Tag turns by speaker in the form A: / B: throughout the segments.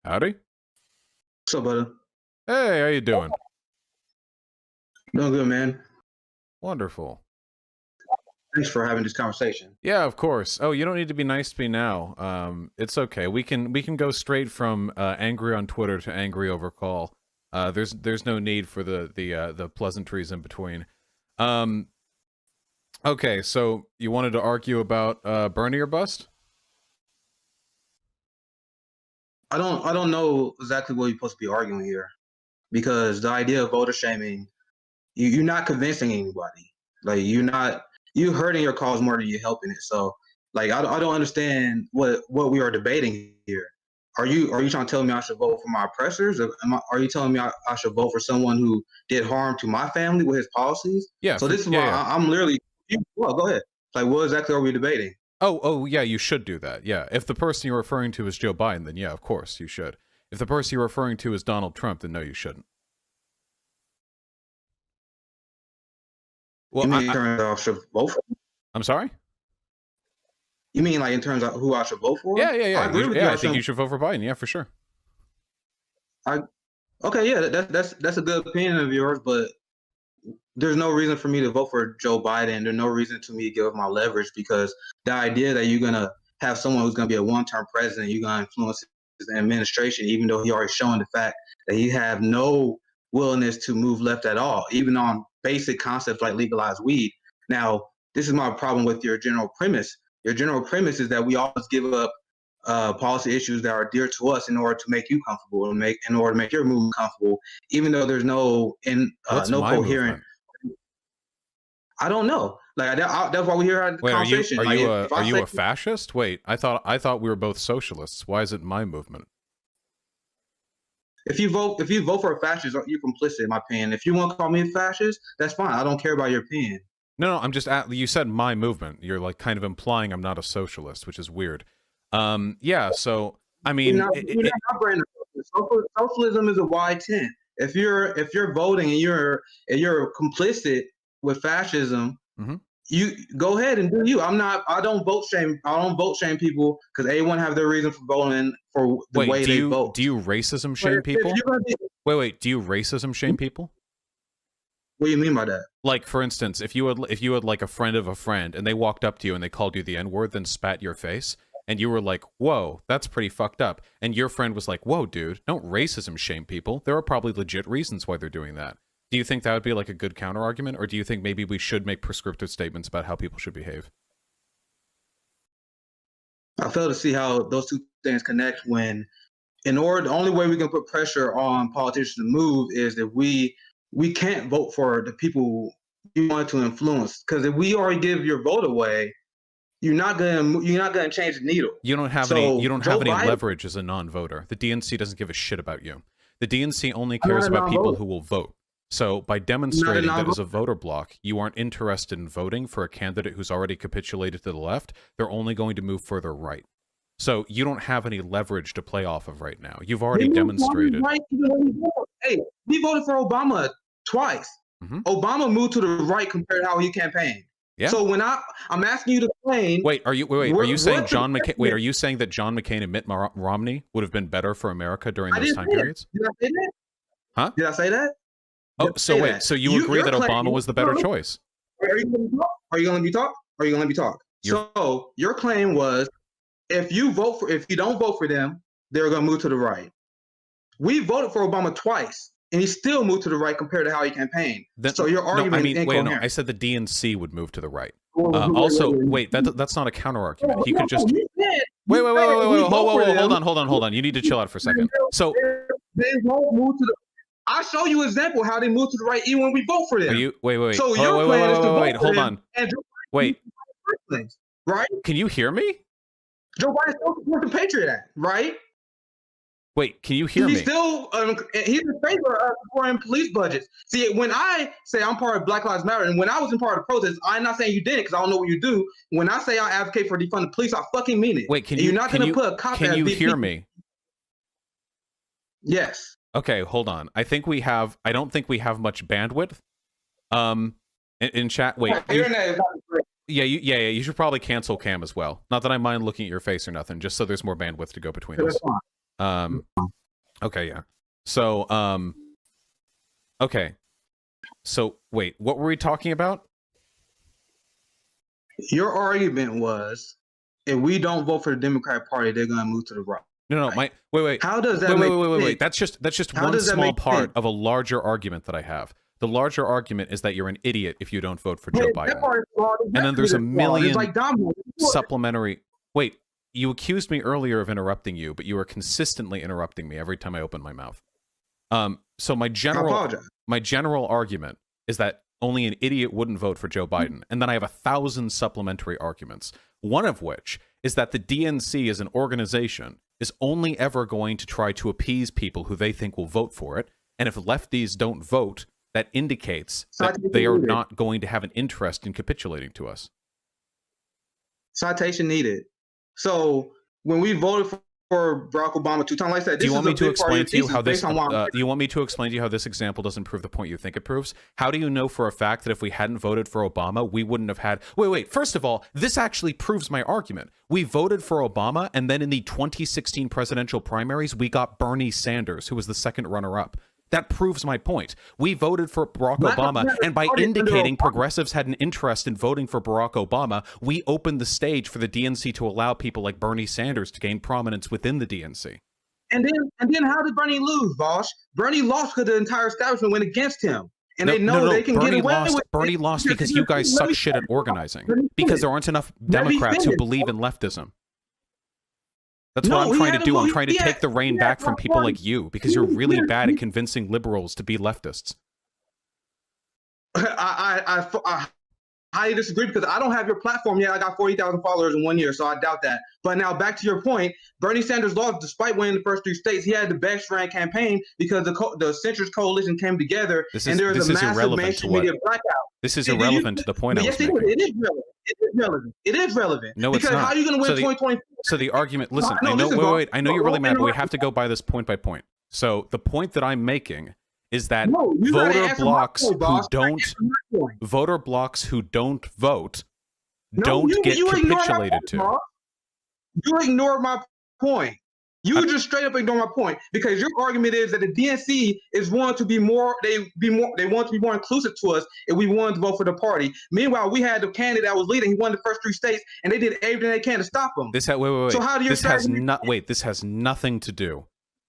A: Howdy.
B: What's up, brother?
A: Hey, how you doing?
B: Doing good, man.
A: Wonderful.
B: Thanks for having this conversation.
A: Yeah, of course. Oh, you don't need to be nice to me now. It's okay. We can go straight from angry on Twitter to angry over call. There's no need for the pleasantries in between. Okay, so you wanted to argue about Bernie or bust?
B: I don't know exactly what you're supposed to be arguing here, because the idea of voter shaming, you're not convincing anybody. Like you're hurting your cause more than you're helping it. So like I don't understand what we are debating here. Are you trying to tell me I should vote for my oppressors? Or are you telling me I should vote for someone who did harm to my family with his policies?
A: Yeah.
B: So this is why I'm literally. Well, go ahead. Like, what exactly are we debating?
A: Oh, yeah, you should do that. Yeah, if the person you're referring to is Joe Biden, then yeah, of course, you should. If the person you're referring to is Donald Trump, then no, you shouldn't. Well,
B: you mean in terms of I should vote for?
A: I'm sorry?
B: You mean like in terms of who I should vote for?
A: Yeah.
B: I agree with you.
A: I think you should vote for Biden. Yeah, for sure.
B: Okay, yeah, that's a good opinion of yours, but there's no reason for me to vote for Joe Biden. There's no reason to me to give up my leverage, because the idea that you're gonna have someone who's gonna be a one-term president, you're gonna influence his administration, even though he already shown the fact that he have no willingness to move left at all, even on basic concepts like legalized weed. Now, this is my problem with your general premise. Your general premise is that we always give up policy issues that are dear to us in order to make you comfortable, and in order to make your movement comfortable, even though there's no coherent.
A: Movement?
B: I don't know. Like that's why we hear the conversation.
A: Are you a fascist? Wait, I thought we were both socialists. Why is it my movement?
B: If you vote for a fascist, you're complicit, in my opinion. If you want to call me a fascist, that's fine. I don't care about your opinion.
A: No, I'm just you said my movement. You're like kind of implying I'm not a socialist, which is weird. Yeah. So I mean,
B: socialism is a wide tent. If you're voting and you're complicit with fascism, you go ahead and do you. I don't vote shame people, because everyone have their reason for voting for the way they vote.
A: Do you racism shame people? Wait, do you racism shame people?
B: What do you mean by that?
A: Like, for instance, if you had like a friend of a friend and they walked up to you and they called you the N-word, then spat your face, and you were like, whoa, that's pretty fucked up, and your friend was like, whoa, dude, don't racism shame people. There are probably legit reasons why they're doing that. Do you think that would be like a good counter argument, or do you think maybe we should make prescriptive statements about how people should behave?
B: I fail to see how those two things connect, when the only way we can put pressure on politicians to move is if we can't vote for the people you want to influence. Because if we already give your vote away, you're not gonna change the needle.
A: You don't have any leverage as a non-voter. The DNC doesn't give a shit about you. The DNC only cares about people who will vote. So by demonstrating that as a voter bloc, you aren't interested in voting for a candidate who's already capitulated to the left, they're only going to move further right. So you don't have any leverage to play off of right now. You've already demonstrated.
B: Hey, we voted for Obama twice. Obama moved to the right compared to how he campaigned.
A: Yeah.
B: So when I'm asking you to explain.
A: Are you saying John McCain? Wait, are you saying that John McCain and Mitt Romney would have been better for America during those time periods?
B: Did I say that?
A: Huh?
B: Did I say that?
A: Oh, so wait, so you agree that Obama was the better choice?
B: Are you going to let me talk? So your claim was, if you don't vote for them, they're going to move to the right. We voted for Obama twice, and he still moved to the right compared to how he campaigned. So your argument is incoherent.
A: I said the DNC would move to the right. Also, wait, that's not a counter argument. He could just wait. Hold on. You need to chill out for a second. So
B: they won't move to the. I'll show you an example how they move to the right even when we vote for them.
A: Wait.
B: So your plan is to vote
A: hold on. Wait.
B: Right?
A: Can you hear me?
B: Joe Biden still supports the Patriot Act, right?
A: Wait, can you hear me?
B: He's in favor of supporting police budgets. See, when I say I'm part of Black Lives Matter, and when I was in part of the protest, I'm not saying you didn't, because I don't know what you do. When I say I advocate for defund the police, I fucking mean it.
A: Wait, can you hear me?
B: Yes.
A: Okay, hold on. I don't think we have much bandwidth. In chat. Wait.
B: Internet is not great.
A: Yeah. You should probably cancel Cam as well. Not that I mind looking at your face or nothing, just so there's more bandwidth to go between us. Okay, yeah. So, okay. So, wait, what were we talking about?
B: Your argument was, if we don't vote for the Democratic Party, they're going to move to the right.
A: No, wait.
B: How does that make sense?
A: Wait. That's just one small part of a larger argument that I have. The larger argument is that you're an idiot if you don't vote for Joe Biden. And then there's a million supplementary... Wait, you accused me earlier of interrupting you, but you are consistently interrupting me every time I open my mouth. So my general argument is that only an idiot wouldn't vote for Joe Biden. And then I have 1,000 supplementary arguments. One of which is that the DNC as an organization is only ever going to try to appease people who they think will vote for it. And if lefties don't vote, that indicates that they are not going to have an interest in capitulating to us.
B: Citation needed. So when we voted for Barack Obama 2 times, like I said,
A: do you want me to explain to you how this? Do you want me to explain to you how this example doesn't prove the point you think it proves? How do you know for a fact that if we hadn't voted for Obama, we wouldn't have had? Wait. First of all, this actually proves my argument. We voted for Obama, and then in the 2016 presidential primaries, we got Bernie Sanders, who was the second runner-up. That proves my point. We voted for Barack Obama, and by indicating progressives had an interest in voting for Barack Obama, we opened the stage for the DNC to allow people like Bernie Sanders to gain prominence within the DNC.
B: And then how did Bernie lose, Vaush? Bernie lost because the entire establishment went against him. And they know they can get away with it.
A: Bernie lost because you guys suck shit at organizing. Because there aren't enough Democrats who believe in leftism. That's what I'm trying to do. I'm trying to take the reign back from people like you because you're really bad at convincing liberals to be leftists.
B: I highly disagree because I don't have your platform yet. I got 40,000 followers in 1 year, so I doubt that. But now back to your point, Bernie Sanders lost despite winning the first 3 states. He had the best ran campaign because the centrist coalition came together and there was a massive mainstream media blackout.
A: This is irrelevant to the point I was making.
B: It is relevant. It is relevant. It is relevant.
A: No, it's not.
B: Because how are you going to win 2024?
A: So the argument, listen, I know, wait, I know you're really mad, but we have to go by this point by point. So the point that I'm making is that voter blocks who don't vote don't get capitulated to.
B: You ignored my point. You just straight up ignore my point because your argument is that the DNC is want to be more. They want to be more inclusive to us if we wanted to vote for the party. Meanwhile, we had the candidate that was leading. He won the first 3 states, and they did everything they can to stop him.
A: Wait. So how do you? This has nothing to do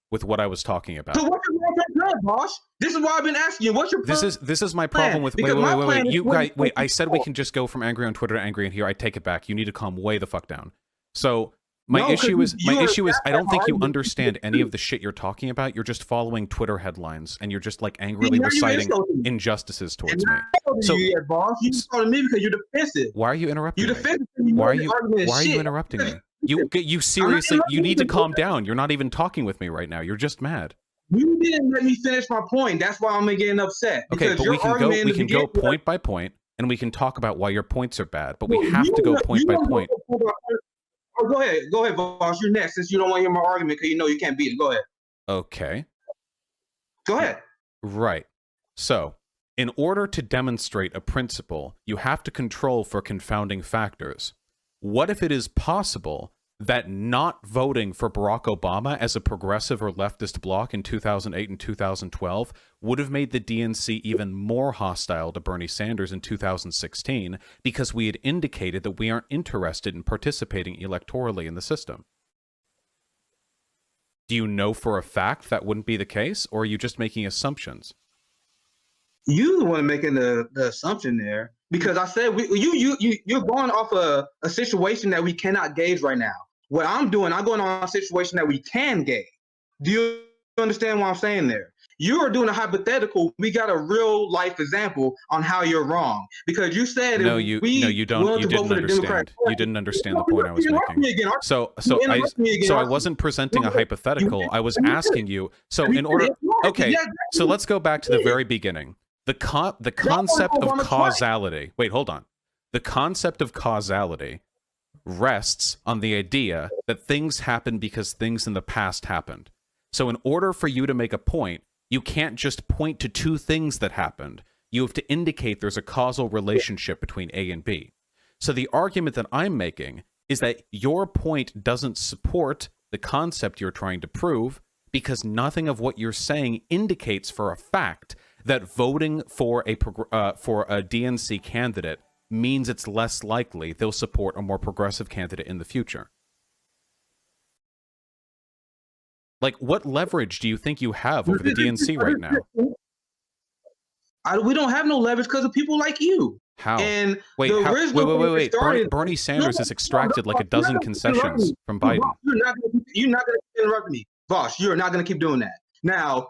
A: with what I was talking about.
B: So what's your plan, Vaush? This is why I've been asking you. What's your plan?
A: This is my problem with. Wait. You guys, wait. I said we can just go from angry on Twitter to angry in here. I take it back. You need to calm way the fuck down. So. My issue is I don't think you understand any of the shit you're talking about. You're just following Twitter headlines and you're just like angrily reciting injustices towards me.
B: So you calling me because you're defensive.
A: Why are you interrupting me?
B: You're defensive.
A: Why are you interrupting me? You seriously, you need to calm down. You're not even talking with me right now. You're just mad.
B: You didn't let me finish my point. That's why I'm getting upset.
A: Okay, but we can go point by point and we can talk about why your points are bad, but we have to go point by point.
B: Oh, go ahead, Vaush. You're next since you don't want to hear my argument because you know you can't beat it. Go ahead.
A: Okay.
B: Go ahead.
A: Right. So, in order to demonstrate a principle, you have to control for confounding factors. What if it is possible that not voting for Barack Obama as a progressive or leftist bloc in 2008 and 2012 would have made the DNC even more hostile to Bernie Sanders in 2016 because we had indicated that we aren't interested in participating electorally in the system? Do you know for a fact that wouldn't be the case, or are you just making assumptions?
B: You the one making the assumption there because I said you're going off a situation that we cannot gauge right now. What I'm doing, I'm going on a situation that we can gauge. Do you understand what I'm saying there? You are doing a hypothetical. We got a real life example on how you're wrong because you said
A: you didn't understand. You didn't understand the point I was making. So I wasn't presenting a hypothetical. I was asking you. So in order, okay. So let's go back to the very beginning. The concept of causality. Wait, hold on. The concept of causality rests on the idea that things happen because things in the past happened. So in order for you to make a point, you can't just point to 2 things that happened. You have to indicate there's a causal relationship between A and B. So the argument that I'm making is that your point doesn't support the concept you're trying to prove, because nothing of what you're saying indicates for a fact that voting for a DNC candidate means it's less likely they'll support a more progressive candidate in the future. Like, what leverage do you think you have over the DNC right now?
B: We don't have no leverage because of people like you.
A: How?
B: And
A: wait, Bernie Sanders has extracted like a dozen concessions from Biden.
B: You're not going to interrupt me. Vaush, you're not going to keep doing that. Now,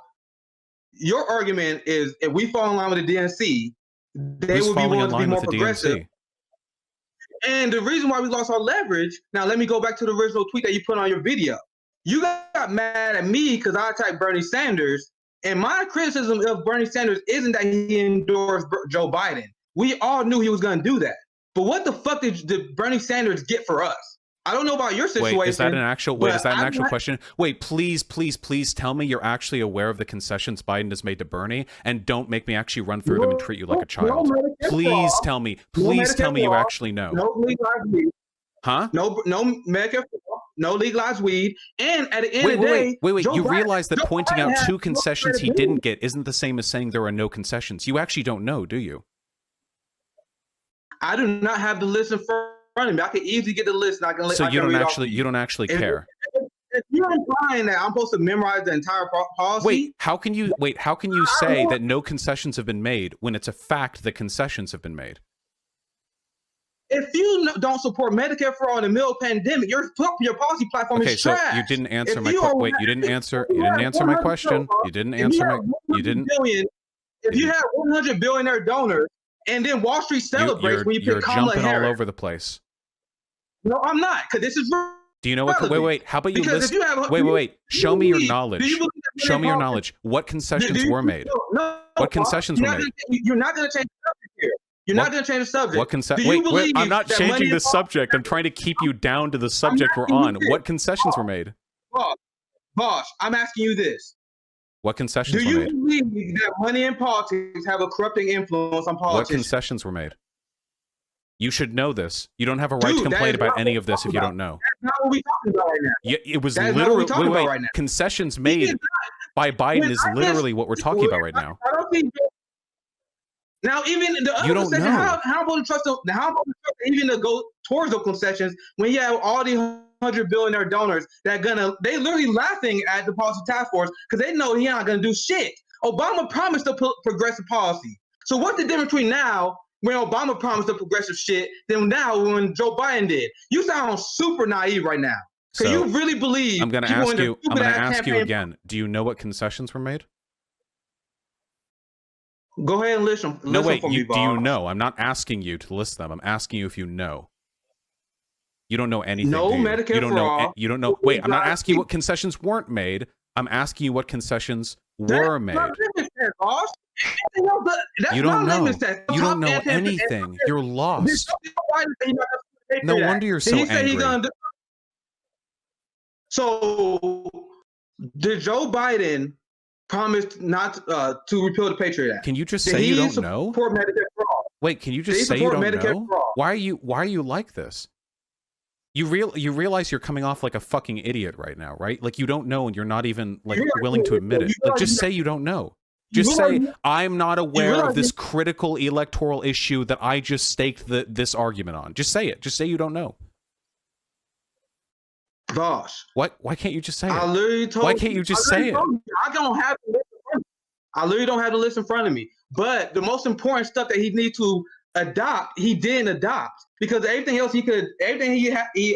B: your argument is if we fall in line with the DNC, they will be willing to be more progressive. And the reason why we lost our leverage, now let me go back to the original tweet that you put on your video. You got mad at me because I attacked Bernie Sanders, and my criticism of Bernie Sanders isn't that he endorsed Joe Biden. We all knew he was going to do that. But what the fuck did Bernie Sanders get for us? I don't know about your situation.
A: Wait, is that an actual question? Wait, please tell me you're actually aware of the concessions Biden has made to Bernie, and don't make me actually run through them and treat you like a child. Please tell me you actually know.
B: No legalized weed.
A: Huh?
B: No Medicare, no legalized weed. And at the end of the day,
A: wait. You realize that pointing out two concessions he didn't get isn't the same as saying there are no concessions. You actually don't know, do you?
B: I do not have the list in front of me. I can easily get the list. And I can.
A: So you don't actually care.
B: If you're implying that I'm supposed to memorize the entire policy,
A: wait, how can you say that no concessions have been made when it's a fact that concessions have been made?
B: If you don't support Medicare for all in the middle of the pandemic, your policy platform is trash.
A: Okay, so you didn't answer my question. Wait, you didn't answer my question. You didn't answer my. You didn't.
B: If you have 100 billionaire donors, and then Wall Street celebrates when you pick Kamala Harris.
A: You're jumping all over the place.
B: No, I'm not, because this is.
A: Do you know what? Wait. How about you list? Wait. Show me your knowledge. Show me your knowledge. What concessions were made? What concessions were made?
B: You're not going to change the subject here. You're not going to change the subject.
A: Wait, I'm not changing the subject. I'm trying to keep you down to the subject we're on. What concessions were made?
B: Vaush, I'm asking you this.
A: What concessions were made?
B: Do you believe that money in politics have a corrupting influence on politics?
A: What concessions were made? You should know this. You don't have a right to complain about any of this if you don't know.
B: That's not what we're talking about right now.
A: Yeah, it was literally concessions made by Biden is literally what we're talking about right now.
B: I don't think. Now, even the other concessions, how about the trust? How about even to go towards the concessions when you have all these 100 billionaire donors that they literally laughing at the policy task force because they know he's not gonna do shit. Obama promised a progressive policy. So what's the difference between now when Obama promised a progressive shit than now when Joe Biden did? You sound super naive right now. So you really believe?
A: I'm gonna ask you again. Do you know what concessions were made?
B: Go ahead and list them.
A: No, wait. Do you know? I'm not asking you to list them. I'm asking you if you know. You don't know anything.
B: No Medicare for all.
A: You don't know. Wait, I'm not asking you what concessions weren't made. I'm asking you what concessions were made. You don't know. You don't know anything. You're lost. No wonder you're so angry.
B: So, did Joe Biden promised not to repeal the Patriot Act?
A: Can you just say you don't know? Wait, can you just say you don't know? Why are you like this? You realize you're coming off like a fucking idiot right now, right? Like you don't know and you're not even like willing to admit it. Like just say you don't know. Just say I'm not aware of this critical electoral issue that I just staked this argument on. Just say it. Just say you don't know.
B: Vaush.
A: Why can't you just say it?
B: I literally told
A: Why can't you just say it?
B: I don't have the list in front of me. I literally don't have the list in front of me. But the most important stuff that he needs to adopt, he didn't adopt. Because everything else he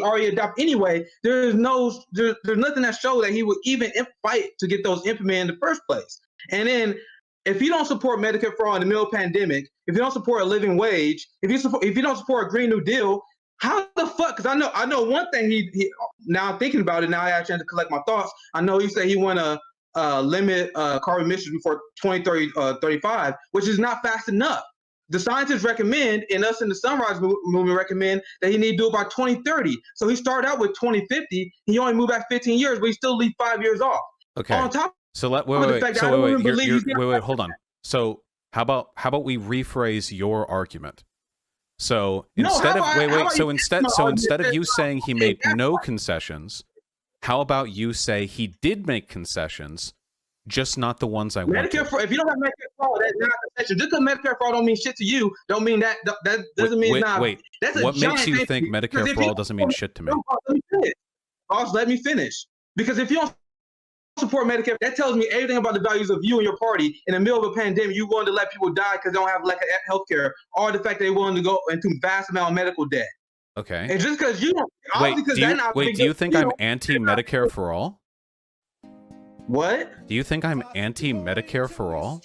B: already adopted anyway. There's nothing that shows that he would even fight to get those implemented in the first place. And then if you don't support Medicare for all in the middle of the pandemic, if you don't support a living wage, if you don't support a Green New Deal, how the fuck? Because I know one thing he now I'm thinking about it, now I actually have to collect my thoughts. I know he said he want to limit carbon emissions before 2035, which is not fast enough. The scientists recommend, and us in the Sunrise Movement recommend, that he need to do it by 2030. So he started out with 2050. He only moved back 15 years, but he still leave 5 years off.
A: Okay.
B: On top
A: so wait, hold on. So how about we rephrase your argument? So instead of you saying he made no concessions, How about you say he did make concessions, just not the ones I wanted?
B: Medicare fraud. If you don't have Medicare fraud, that's not a concession. Just because Medicare fraud don't mean shit to you, don't mean that doesn't mean it's not.
A: Wait,
B: that's a
A: what makes you
B: thing.
A: think Medicare fraud doesn't mean shit to me?
B: Boss, let me finish. Because if you don't support Medicare, that tells me everything about the values of you and your party. In the middle of a pandemic, you willing to let people die because they don't have health care, or the fact that they're willing to go into vast amount of medical debt.
A: Okay.
B: And just because you don't,
A: do you think I'm anti-Medicare for all?
B: What?
A: Do you think I'm anti-Medicare for all?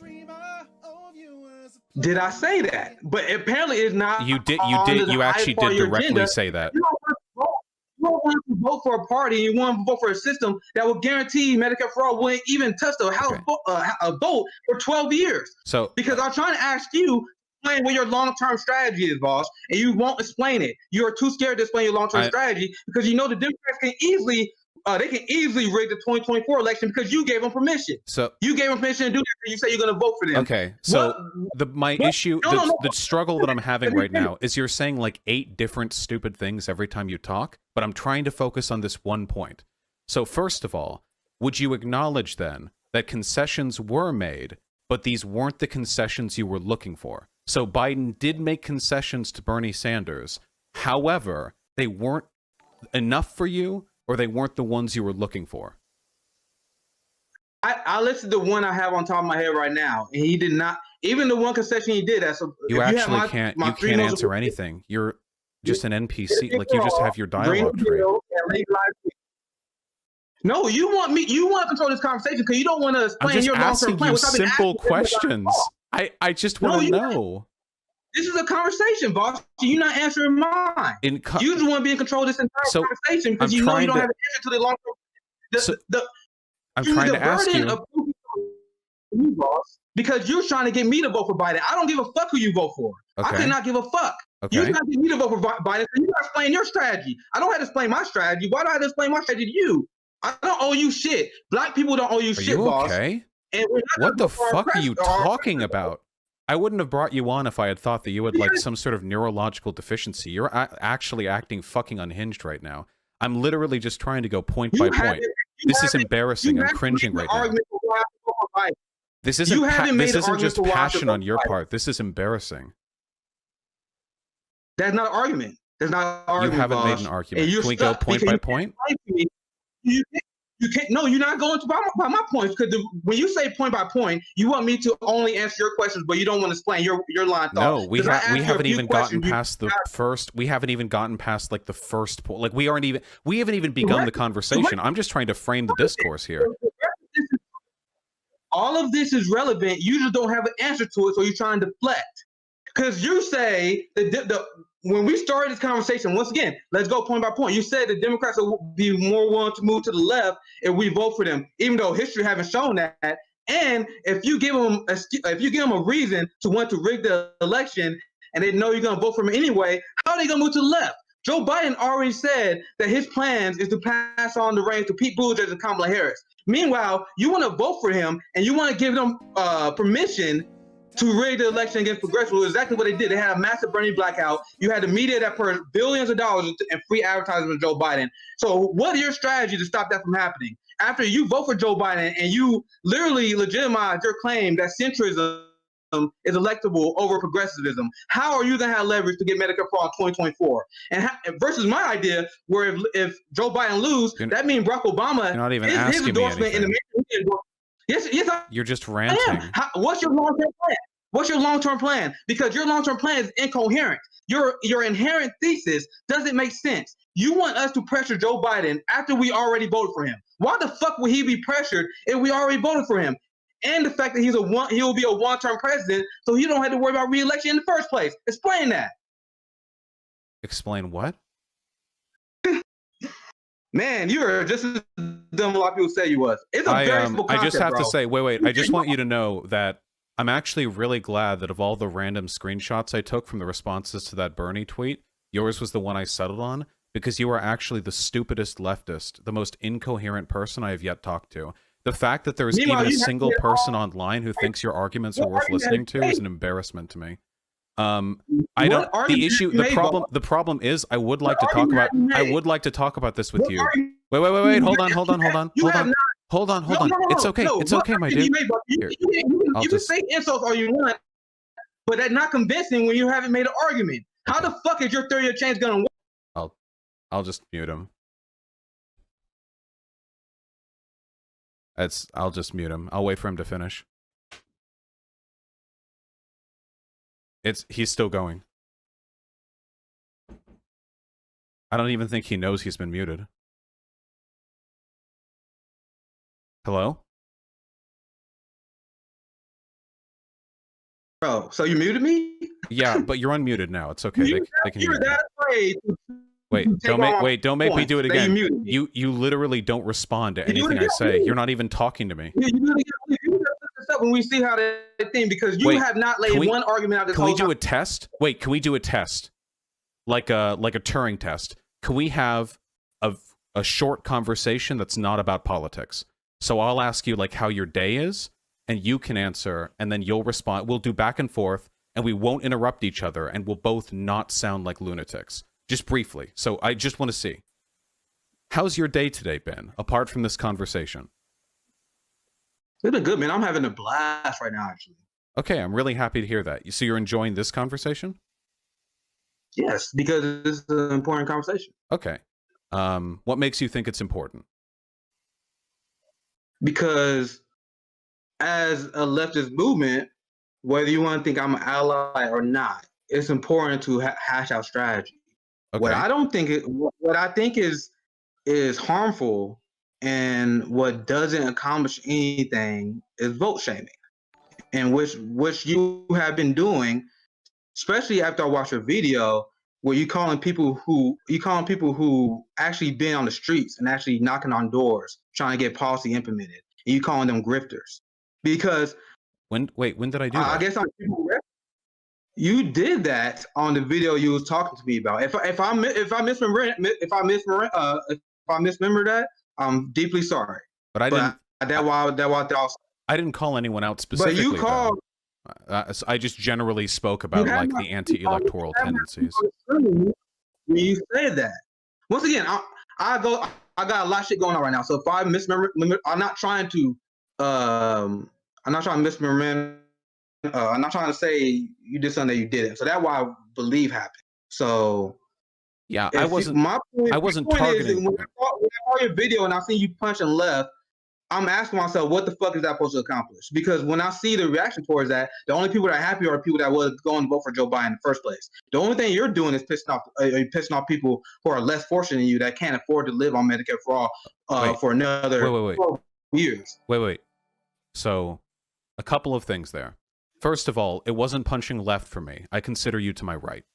B: Did I say that? But apparently it's not.
A: You did. You actually did directly say that.
B: You don't want to vote for a party. You want to vote for a system that will guarantee Medicare for all wouldn't even touch the a vote for 12 years.
A: So
B: because I'm trying to ask you, explain what your long-term strategy is, boss, and you won't explain it. You are too scared to explain your long-term strategy because you know the Democrats can easily rig the 2024 election because you gave them permission. So you gave them permission to do that because you say you're going to vote for them.
A: Okay, so the struggle that I'm having right now is you're saying like 8 different stupid things every time you talk, but I'm trying to focus on this one point. So first of all, would you acknowledge then that concessions were made, but these weren't the concessions you were looking for? So Biden did make concessions to Bernie Sanders. However, they weren't enough for you, or they weren't the ones you were looking for?
B: I listed the one I have on top of my head right now, and he did not. Even the one concession he did. That's
A: you actually can't. You can't answer anything. You're just an NPC. Like you just have your dialogue tree.
B: No, you want me. You want to control this conversation because you don't want to explain your long-term plan.
A: I'm just asking you simple questions. I just want to know.
B: This is a conversation, boss. You're not answering mine. You just want to be in control of this entire conversation because you know you don't have an answer to the long-term.
A: I'm trying to ask you.
B: Boss, because you're trying to get me to vote for Biden. I don't give a fuck who you vote for. Okay. I cannot give a fuck. Okay. You're not getting me to vote for Biden, so you got to explain your strategy. I don't have to explain my strategy. Why do I have to explain my strategy to you? I don't owe you shit. Black people don't owe you shit, boss.
A: Okay? What the fuck are you talking about? I wouldn't have brought you on if I had thought that you had like some sort of neurological deficiency. You're actually acting fucking unhinged right now. I'm literally just trying to go point by point. This is embarrassing. I'm cringing right now. This isn't just passion on your part. This is embarrassing.
B: That's not an argument. That's not an argument.
A: You haven't made an argument. Can we go point by point?
B: You can't. No, you're not going to by my points because when you say point by point, you want me to only answer your questions, but you don't want to explain your line of thought.
A: No, we haven't even gotten past the first. We haven't even gotten past like the first point. Like we haven't even begun the conversation. I'm just trying to frame the discourse here.
B: All of this is relevant. You just don't have an answer to it, so you're trying to deflect. Because you say when we started this conversation, once again, let's go point by point. You said the Democrats will be more willing to move to the left if we vote for them, even though history haven't shown that. And if you give them a reason to want to rig the election, and they know you're going to vote for them anyway, how are they going to move to the left? Joe Biden already said that his plans is to pass on the reins to Pete Buttigieg and Kamala Harris. Meanwhile, you want to vote for him, and you want to give them permission to rig the election against progressives. Exactly what they did. They had a massive Bernie blackout. You had the media that poured billions of dollars in free advertising with Joe Biden. So what is your strategy to stop that from happening? After you vote for Joe Biden and you literally legitimize your claim that centrism is electable over progressivism, how are you going to have leverage to get Medicare for all in 2024? And versus my idea, where if Joe Biden lose, that means Barack Obama,
A: you're not even asking me anything.
B: Yes,
A: you're just ranting.
B: What's your long-term plan? What's your long-term plan? Because your long-term plan is incoherent. Your inherent thesis doesn't make sense. You want us to pressure Joe Biden after we already voted for him. Why the fuck would he be pressured if we already voted for him? And the fact that he'll be a one-term president, so he don't have to worry about re-election in the first place. Explain that.
A: Explain what?
B: Man, you're just as dumb as a lot of people say you was. It's a very simple concept,
A: I just have
B: to
A: say, wait. I just want you to know that I'm actually really glad that of all the random screenshots I took from the responses to that Bernie tweet, yours was the one I settled on, because you are actually the stupidest leftist, the most incoherent person I have yet talked to. The fact that there's even a single person online who thinks your arguments are worth listening to is an embarrassment to me. The problem is I would like to talk about this with you. Wait. Hold on. It's okay. It's okay, my dude.
B: You can say insults all you want, but that's not convincing when you haven't made an argument. How the fuck is your theory of change gonna work?
A: I'll just mute him. I'll just mute him. I'll wait for him to finish. He's still going. I don't even think he knows he's been muted. Hello?
B: Bro, so you muted me?
A: Yeah, but you're unmuted now. It's okay. They can hear you.
B: That afraid.
A: Don't make me do it again. You literally don't respond to anything I say. You're not even talking to me.
B: When we see how they think, because you have not laid one argument out.
A: Can we do a test? Wait, can we do a test? Like a Turing test. Can we have a short conversation that's not about politics? So I'll ask you like how your day is, and you can answer, and then you'll respond. We'll do back and forth, and we won't interrupt each other, and we'll both not sound like lunatics. Just briefly. So I just want to see. How's your day today been, apart from this conversation?
B: It's been good, man. I'm having a blast right now, actually.
A: Okay, I'm really happy to hear that. So you're enjoying this conversation?
B: Yes, because it's an important conversation.
A: Okay. What makes you think it's important?
B: Because as a leftist movement, whether you want to think I'm an ally or not, it's important to hash out strategy. Okay. What I think is harmful and what doesn't accomplish anything is vote shaming, and which you have been doing, especially after I watched your video where you calling people who actually been on the streets and actually knocking on doors trying to get policy implemented, and you calling them grifters. Because
A: when did I do that?
B: I guess you did that on the video you was talking to me about. If I misremember that, I'm deeply sorry.
A: But I didn't.
B: I
A: didn't call anyone out specifically.
B: But you called.
A: I just generally spoke about like the anti-electoral tendencies.
B: When you say that, once again, I got a lot of shit going on right now. So if I misremember, I'm not trying to misremember. I'm not trying to say you did something that you didn't. So that's why I believe happened. So
A: yeah, I wasn't targeting.
B: When I saw your video and I see you punching left, I'm asking myself, what the fuck is that supposed to accomplish? Because when I see the reaction towards that, the only people that are happy are people that was going to vote for Joe Biden in the first place. The only thing you're doing is pissing off people who are less fortunate than you that can't afford to live on Medicare for all for another 12 years.
A: Wait. So, a couple of things there. First of all, it wasn't punching left for me. I consider you to my right.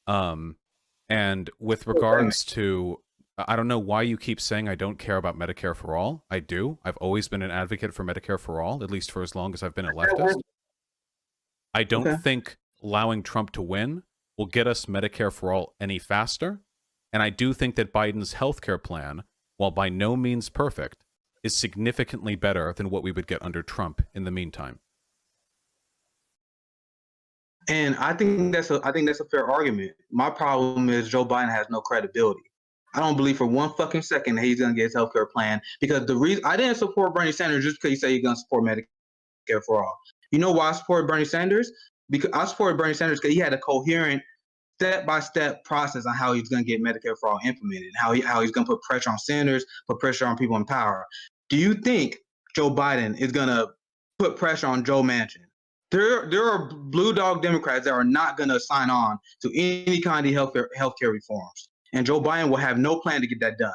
A: And with regards to, I don't know why you keep saying I don't care about Medicare for all. I do. I've always been an advocate for Medicare for all, at least for as long as I've been a leftist. I don't think allowing Trump to win will get us Medicare for all any faster. And I do think that Biden's healthcare plan, while by no means perfect, is significantly better than what we would get under Trump in the meantime.
B: And I think that's a fair argument. My problem is Joe Biden has no credibility. I don't believe for one fucking second that he's gonna get his healthcare plan, because the reason I didn't support Bernie Sanders just because he said he's gonna support Medicare for all. You know why I supported Bernie Sanders? Because I supported Bernie Sanders because he had a coherent step-by-step process on how he's gonna get Medicare for all implemented, how he's gonna put pressure on senators, put pressure on people in power. Do you think Joe Biden is gonna put pressure on Joe Manchin? There are blue dog Democrats that are not going to sign on to any kind of healthcare reforms, and Joe Biden will have no plan to get that done.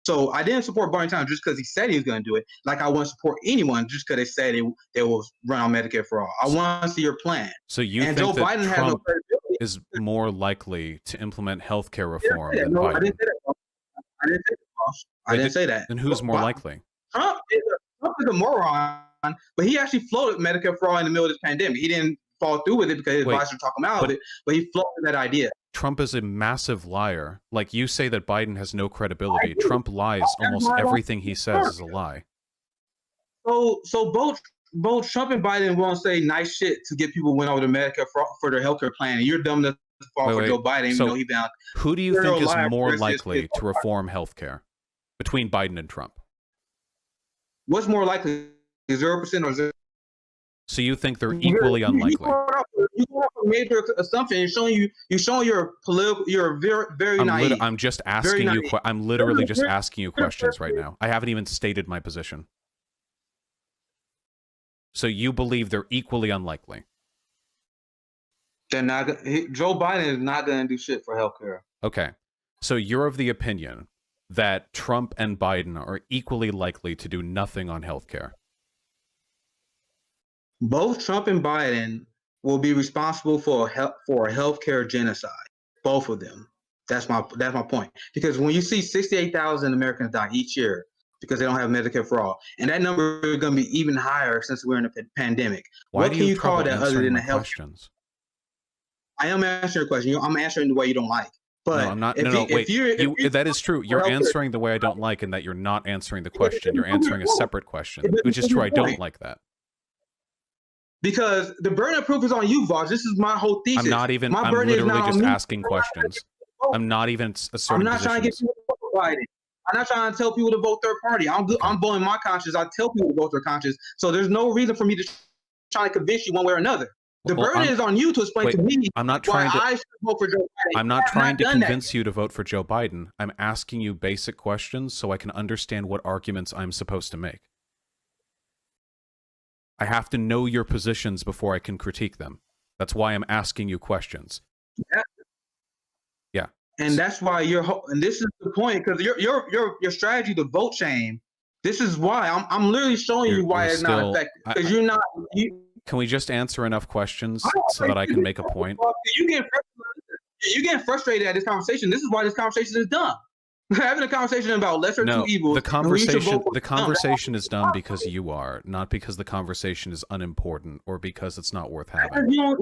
B: So I didn't support Bernie Sanders just because he said he was going to do it. Like I wouldn't support anyone just because they said they will run on Medicare for all. I want to see your plan.
A: So you think Joe Biden has no credibility, is more likely to implement healthcare reform than Biden?
B: I didn't say that. I didn't say that.
A: Then who's more likely?
B: Trump is a moron. But he actually floated Medicare for all in the middle of this pandemic. He didn't follow through with it because his advisors talk him out of it, but he floated that idea.
A: Trump is a massive liar. Like you say that Biden has no credibility. Trump lies. Almost everything he says is a lie.
B: So both Trump and Biden won't say nice shit to get people went over to Medicare for their healthcare plan. And you're dumb enough to fall for Joe Biden, even though he been out.
A: Who do you think is more likely to reform healthcare? between Biden and Trump.
B: What's more likely, 0% or 0%?
A: So you think they're equally unlikely?
B: You brought up a major assumption and you're showing your political. You're very naive.
A: I'm just asking you. I'm literally just asking you questions right now. I haven't even stated my position. So you believe they're equally unlikely?
B: They're not. Joe Biden is not going to do shit for healthcare.
A: Okay, so you're of the opinion that Trump and Biden are equally likely to do nothing on healthcare.
B: Both Trump and Biden will be responsible for a healthcare genocide. Both of them. That's my point. Because when you see 68,000 Americans die each year because they don't have Medicare for all, and that number is going to be even higher since we're in a pandemic.
A: Why
B: what can you call that other than the health
A: questions?
B: I am answering your question. I'm answering the way you don't like. But
A: no, I'm not. Wait. That is true. You're answering the way I don't like, and that you're not answering the question. You're answering a separate question, which is true. I don't like that.
B: Because the burden of proof is on you, Vaush. This is my whole thesis.
A: I'm not even. I'm literally just asking questions. I'm not even asserting
B: I'm not trying to get people to vote Biden. I'm not trying to tell people to vote third party. I'm voting my conscience. I tell people to vote their conscience. So there's no reason for me to try to convince you one way or another. The burden is on you to explain to me
A: I'm not trying
B: why I should vote for Joe Biden.
A: I'm not trying to convince you to vote for Joe Biden. I'm asking you basic questions so I can understand what arguments I'm supposed to make. I have to know your positions before I can critique them. That's why I'm asking you questions. Yeah.
B: And that's why and this is the point, because your strategy to vote shame. This is why I'm literally showing you why it's not effective. Because you're not.
A: Can we just answer enough questions so that I can make a point?
B: You get frustrated at this conversation. This is why this conversation is dumb. We're having a conversation about lesser two evils.
A: The conversation is dumb because you are, not because the conversation is unimportant or because it's not worth having.
B: You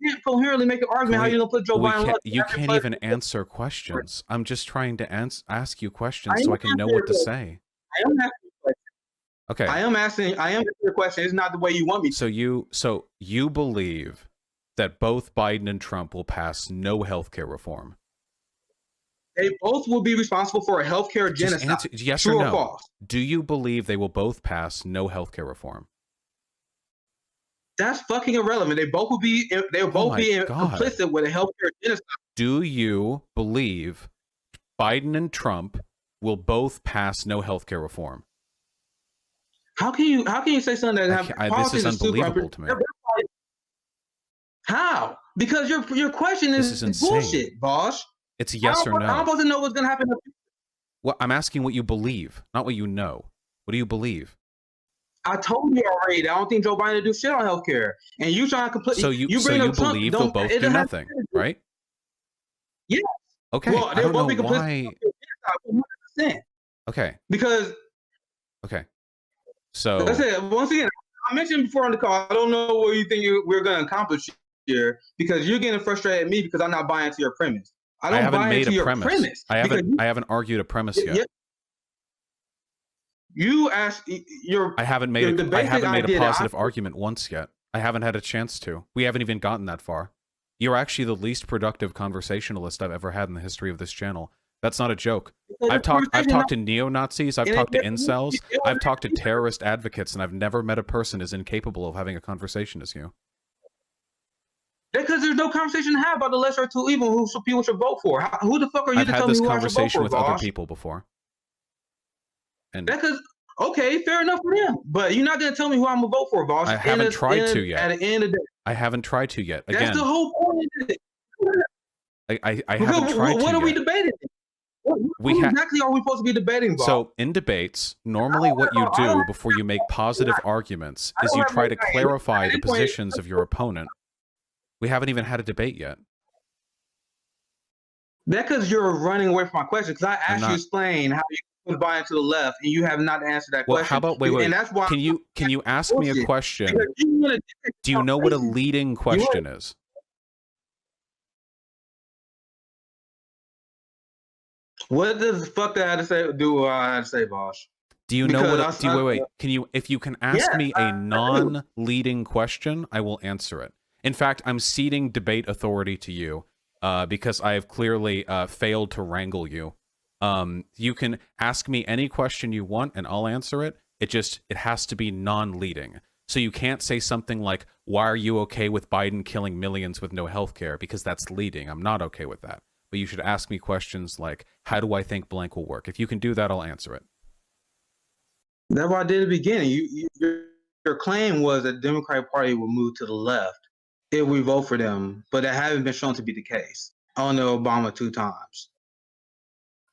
B: can't coherently make an argument how you don't put Joe Biden.
A: You can't even answer questions. I'm just trying to ask you questions so I can know what to say.
B: I am asking you questions.
A: Okay.
B: I am asking your question. It's not the way you want me to.
A: So you believe that both Biden and Trump will pass no healthcare reform?
B: They both will be responsible for a healthcare genocide.
A: Yes
B: True
A: or no?
B: Or false?
A: Do you believe they will both pass no healthcare reform?
B: That's fucking irrelevant. They both will be. They'll both be complicit with a healthcare genocide.
A: Do you believe Biden and Trump will both pass no healthcare reform?
B: How can you say something that
A: this is unbelievable to me?
B: How? Because your question is bullshit, Vaush.
A: It's yes or no.
B: I'm supposed to know what's going to happen.
A: Well, I'm asking what you believe, not what you know. What do you believe?
B: I told you already. I don't think Joe Biden will do shit on healthcare. And you trying to completely.
A: So you believe they'll both do nothing, right?
B: Yeah.
A: Okay.
B: Well,
A: I don't know why.
B: 100%.
A: Okay.
B: Because.
A: Okay. So.
B: Like I said, once again, I mentioned before on the call, I don't know what you think we're going to accomplish here, because you're getting frustrated at me because I'm not buying into your premise. I
A: haven't made a premise. I haven't argued a premise yet.
B: You asked
A: I haven't made a positive argument once yet. I haven't had a chance to. We haven't even gotten that far. You're actually the least productive conversationalist I've ever had in the history of this channel. That's not a joke. I've talked to neo-Nazis, I've talked to incels, I've talked to terrorist advocates, and I've never met a person as incapable of having a conversation as you.
B: Because there's no conversation to have about the lesser two evil who people should vote for. Who the fuck are you to tell me who I should vote for? I've had this conversation
A: with other people before. And
B: because, okay, fair enough for them. But you're not going to tell me who I'm going to vote for, Vaush.
A: I haven't tried to yet.
B: At the end of the day.
A: I haven't tried to yet. Again,
B: that's the whole point of it.
A: I haven't tried to yet.
B: What are we debating? What exactly are we supposed to be debating, Vaush?
A: So, in debates, normally what you do before you make positive arguments is you try to clarify the positions of your opponent. We haven't even had a debate yet.
B: That's because you're running away from my question. Because I asked you to explain how you put Biden to the left, and you have not answered that question.
A: How about wait?
B: And that's why
A: can you ask me a question? Do you know what a leading question is?
B: What does the fuck I have to say? I have to say, Vaush?
A: Do you know what? Wait. Can you? If you can ask me a non-leading question, I will answer it. In fact, I'm ceding debate authority to you because I have clearly failed to wrangle you You can ask me any question you want and I'll answer it. It has to be non-leading. So you can't say something like, why are you okay with Biden killing millions with no health care? Because that's leading. I'm not okay with that. But you should ask me questions like, how do I think blank will work? If you can do that, I'll answer it.
B: That's what I did at the beginning. Your claim was that the Democratic Party will move to the left if we vote for them, but that hasn't been shown to be the case under Obama 2 times.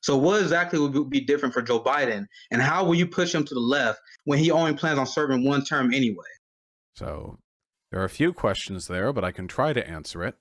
B: So what exactly would be different for Joe Biden, and how will you push him to the left when he only plans on serving 1 term anyway?
A: So there are a few questions there, but I can try to answer it.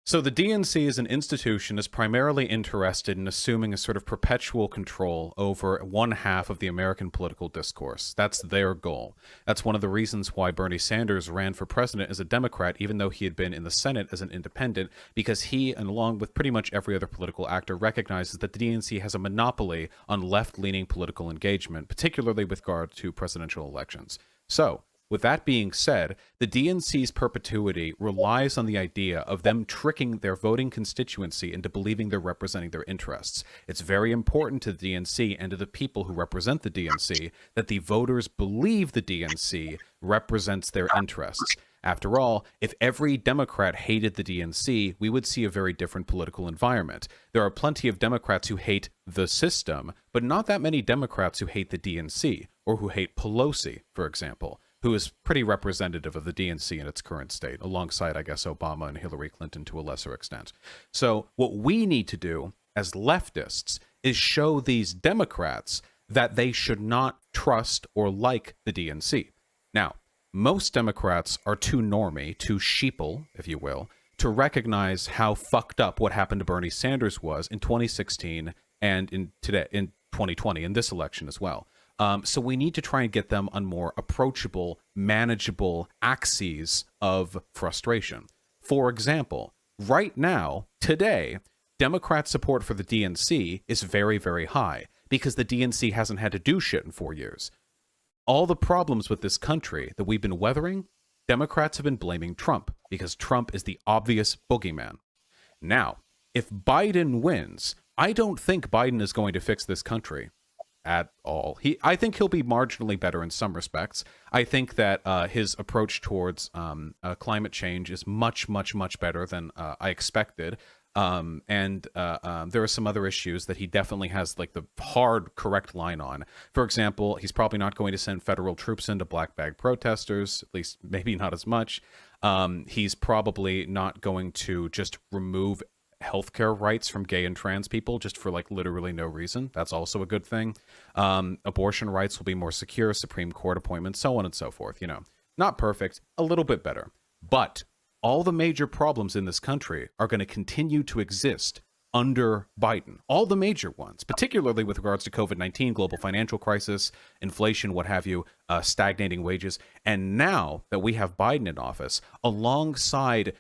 A: So the DNC as an institution is primarily interested in assuming a sort of perpetual control over 1/2 of the American political discourse. That's their goal. That's one of the reasons why Bernie Sanders ran for president as a Democrat, even though he had been in the Senate as an independent, because he, and along with pretty much every other political actor, recognizes that the DNC has a monopoly on left-leaning political engagement, particularly with regard to presidential elections. So, with that being said, the DNC's perpetuity relies on the idea of them tricking their voting constituency into believing they're representing their interests. It's very important to the DNC and to the people who represent the DNC that the voters believe the DNC represents their interests. After all, if every Democrat hated the DNC, we would see a very different political environment. There are plenty of Democrats who hate the system, but not that many Democrats who hate the DNC, or who hate Pelosi, for example, who is pretty representative of the DNC in its current state, alongside, I guess, Obama and Hillary Clinton to a lesser extent. So what we need to do as leftists is show these Democrats that they should not trust or like the DNC. Now, most Democrats are too normie, too sheeple, if you will, to recognize how fucked up what happened to Bernie Sanders was in 2016 and in 2020, in this election as well. So we need to try and get them on more approachable, manageable axes of frustration. For example, right now, today, Democrat support for the DNC is very, very high because the DNC hasn't had to do shit in 4 years. All the problems with this country that we've been weathering, Democrats have been blaming Trump because Trump is the obvious boogeyman. Now, if Biden wins, I don't think Biden is going to fix this country at all. I think he'll be marginally better in some respects. I think that his approach towards climate change is much, much, much better than I expected. And there are some other issues that he definitely has like the hard, correct line on. For example, he's probably not going to send federal troops into black bag protesters, at least maybe not as much. He's probably not going to just remove healthcare rights from gay and trans people just for like literally no reason. That's also a good thing. Abortion rights will be more secure, Supreme Court appointments, so on and so forth. You know, not perfect, a little bit better. But all the major problems in this country are going to continue to exist under Biden. All the major ones, particularly with regards to COVID-19, global financial crisis, inflation, what have you, stagnating wages. And now that we have Biden in office, alongside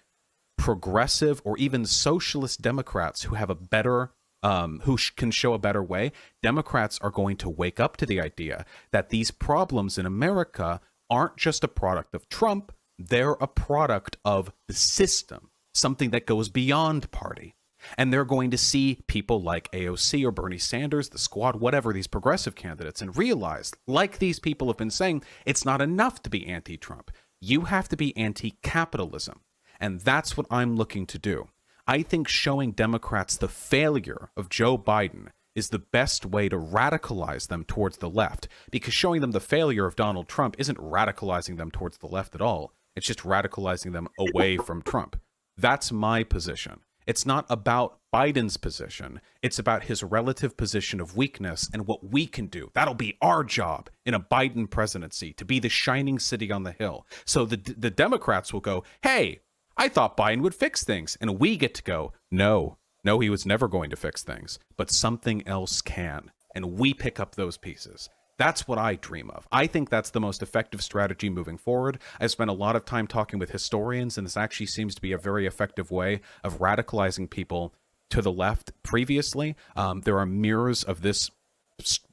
A: progressive or even socialist Democrats who have a better can show a better way, Democrats are going to wake up to the idea that these problems in America aren't just a product of Trump, they're a product of the system, something that goes beyond party. And they're going to see people like AOC or Bernie Sanders, the Squad, whatever, these progressive candidates, and realize, like these people have been saying, it's not enough to be anti-Trump. You have to be anti-capitalism. And that's what I'm looking to do. I think showing Democrats the failure of Joe Biden is the best way to radicalize them towards the left, because showing them the failure of Donald Trump isn't radicalizing them towards the left at all. It's just radicalizing them away from Trump. That's my position. It's not about Biden's position. It's about his relative position of weakness and what we can do. That'll be our job in a Biden presidency, to be the shining city on the hill. So the Democrats will go, hey, I thought Biden would fix things. And we get to go, no, he was never going to fix things, but something else can. And we pick up those pieces. That's what I dream of. I think that's the most effective strategy moving forward. I've spent a lot of time talking with historians, and this actually seems to be a very effective way of radicalizing people to the left previously. There are mirrors of this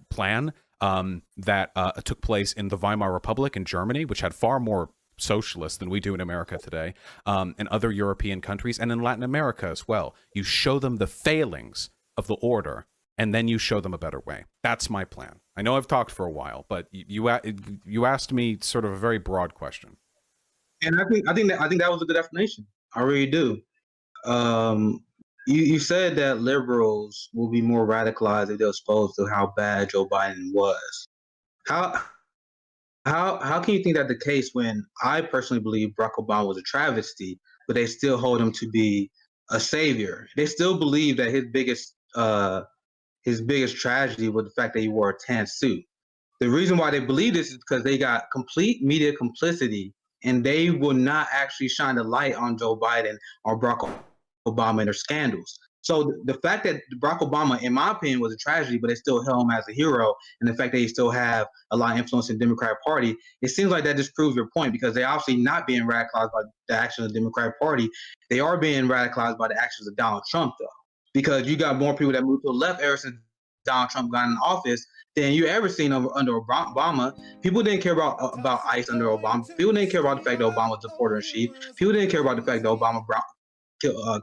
A: plan that took place in the Weimar Republic in Germany, which had far more socialists than we do in America today, and other European countries, and in Latin America as well. You show them the failings of the order, and then you show them a better way. That's my plan. I know I've talked for a while, but you asked me sort of a very broad question.
B: And I think that was a good explanation. I really do. You said that liberals will be more radicalized if they're exposed to how bad Joe Biden was. How can you think that's the case when I personally believe Barack Obama was a travesty, but they still hold him to be a savior? They still believe that his biggest tragedy was the fact that he wore a tan suit. The reason why they believe this is because they got complete media complicity, and they will not actually shine the light on Joe Biden or Barack Obama and their scandals. So the fact that Barack Obama, in my opinion, was a tragedy, but they still held him as a hero, and the fact that he still have a lot of influence in the Democratic Party, it seems like that just proves your point, because they're obviously not being radicalized by the actions of the Democratic Party. They are being radicalized by the actions of Donald Trump, though, because you got more people that moved to the left ever since Donald Trump got in office than you ever seen under Obama. People didn't care about ICE under Obama. People didn't care about the fact that Obama was the reporter-in-chief. People didn't care about the fact that Obama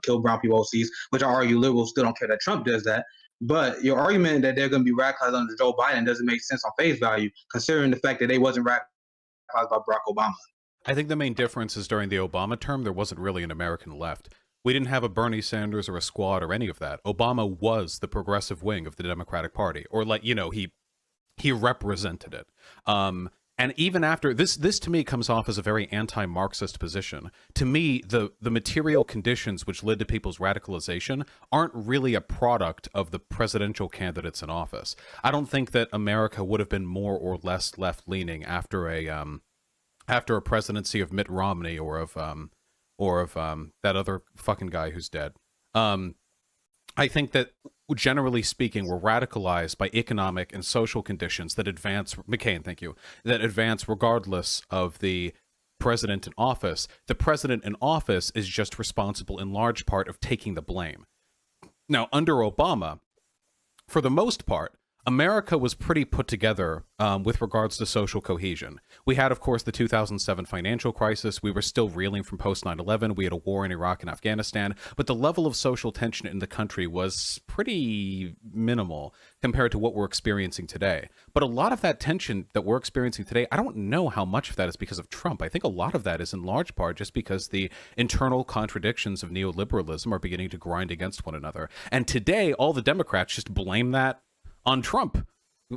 B: kill brown people overseas, which I argue liberals still don't care that Trump does that. But your argument that they're going to be radicalized under Joe Biden doesn't make sense on face value, considering the fact that they wasn't radicalized by Barack Obama.
A: I think the main difference is during the Obama term, there wasn't really an American left. We didn't have a Bernie Sanders or a Squad or any of that. Obama was the progressive wing of the Democratic Party, or he represented it. And even after this to me comes off as a very anti-Marxist position. To me, the material conditions which led to people's radicalization aren't really a product of the presidential candidates in office. I don't think that America would have been more or less left-leaning after a presidency of Mitt Romney or of that other fucking guy who's dead. I think that, generally speaking, we're radicalized by economic and social conditions that advance, McCain, thank you, that advance regardless of the president in office. The president in office is just responsible in large part of taking the blame. Now, under Obama, for the most part, America was pretty put together with regards to social cohesion. We had, of course, the 2007 financial crisis. We were still reeling from post 9/11. We had a war in Iraq and Afghanistan. But the level of social tension in the country was pretty minimal compared to what we're experiencing today. But a lot of that tension that we're experiencing today, I don't know how much of that is because of Trump. I think a lot of that is in large part just because the internal contradictions of neoliberalism are beginning to grind against one another. And today, all the Democrats just blame that on Trump.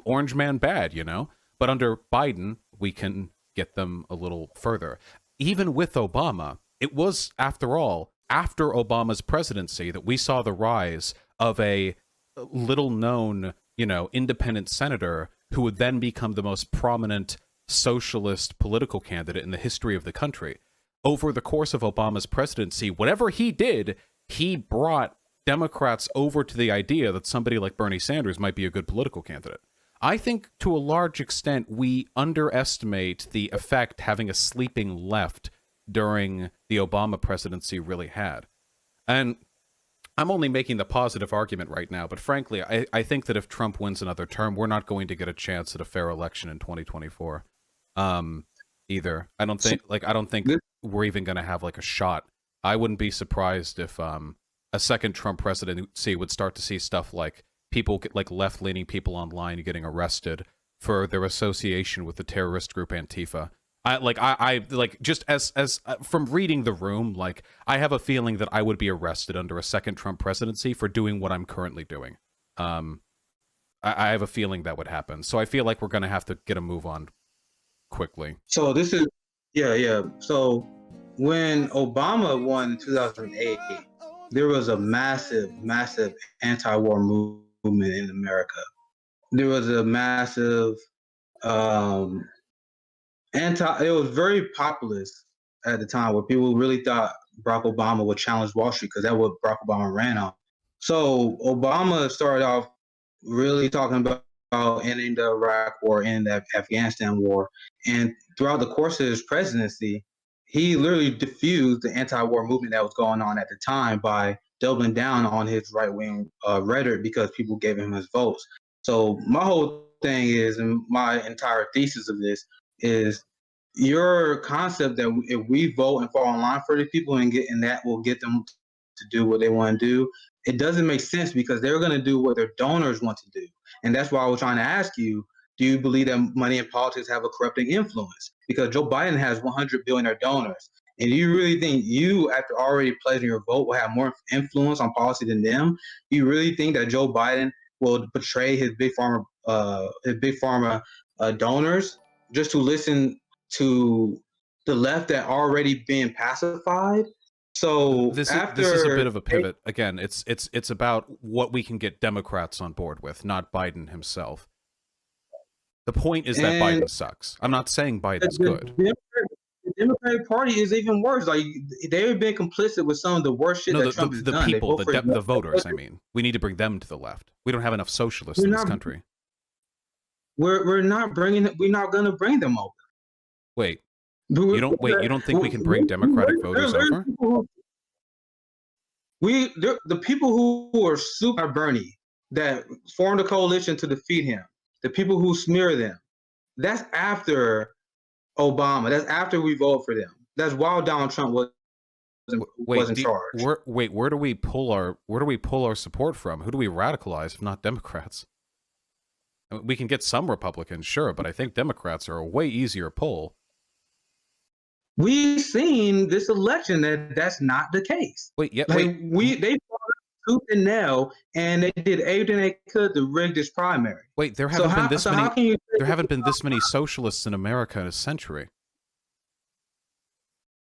A: Orange man bad, you know? But under Biden, we can get them a little further. Even with Obama, it was, after all, after Obama's presidency that we saw the rise of a little-known, independent senator who would then become the most prominent socialist political candidate in the history of the country. Over the course of Obama's presidency, whatever he did, he brought Democrats over to the idea that somebody like Bernie Sanders might be a good political candidate. I think to a large extent we underestimate the effect having a sleeping left during the Obama presidency really had. And I'm only making the positive argument right now, but frankly, I think that if Trump wins another term, we're not going to get a chance at a fair election in 2024 either. I don't think we're even going to have like a shot. I wouldn't be surprised if a second Trump presidency would start to see stuff like people like left-leaning people online getting arrested for their association with the terrorist group Antifa. I just as from reading The Room, like I have a feeling that I would be arrested under a second Trump presidency for doing what I'm currently doing. I have a feeling that would happen. So I feel like we're going to have to get a move on quickly.
B: So this is So when Obama won in 2008, there was a massive anti-war movement in America. There was a massive it was very populist at the time, where people really thought Barack Obama would challenge Wall Street, because that's what Barack Obama ran on. So Obama started off really talking about ending the Iraq war, ending the Afghanistan war, and throughout the course of his presidency, he literally diffused the anti-war movement that was going on at the time by doubling down on his right-wing rhetoric, because people gave him his votes. So my whole thing is, and my entire thesis of this is, your concept that if we vote and fall in line for these people and that will get them to do what they want to do, it doesn't make sense because they're going to do what their donors want to do. And that's why I was trying to ask you, do you believe that money in politics have a corrupting influence? Because Joe Biden has 100 billionaire donors. And do you really think you, after already pledging your vote, will have more influence on policy than them? Do you really think that Joe Biden will betray his big pharma donors just to listen to the left that already been pacified? So
A: this is a bit of a pivot. Again, it's about what we can get Democrats on board with, not Biden himself. The point is that Biden sucks. I'm not saying Biden's good.
B: The Democratic Party is even worse. Like, they've been complicit with some of the worst shit that Trump has done.
A: People, the voters, I mean. We need to bring them to the left. We don't have enough socialists in this country.
B: We're not going to bring them over.
A: Wait. You don't think we can bring Democratic voters over?
B: The people who are super Bernie, that formed a coalition to defeat him, the people who smear them, that's after Obama. That's after we vote for them. That's while Donald Trump was in charge.
A: Where do we pull our support from? Who do we radicalize if not Democrats? I mean, we can get some Republicans, sure, but I think Democrats are a way easier pull.
B: We've seen this election that's not the case.
A: They
B: fought tooth and nail, and they did everything they could to rig this primary.
A: Wait, there haven't been this many socialists in America in a century.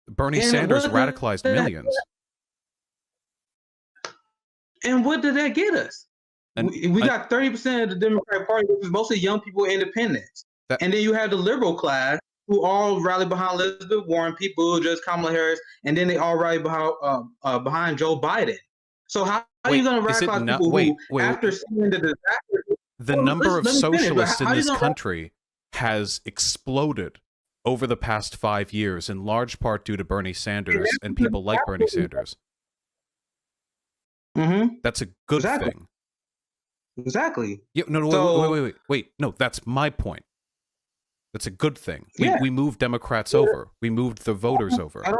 A: Bernie Sanders radicalized millions.
B: And what did that get us? We got 30% of the Democratic Party, which is mostly young people, independents. And then you have the liberal class, who all rallied behind Elizabeth Warren, people who just Kamala Harris, and then they all rallied behind Joe Biden. So how are you going to radicalize people who, after seeing the disaster...
A: The number of socialists in this country has exploded over the past 5 years, in large part due to Bernie Sanders and people like Bernie Sanders. That's a good thing.
B: Exactly.
A: Yeah, no, wait. No, that's my point. That's a good thing. We moved Democrats over. We moved the voters over.
B: I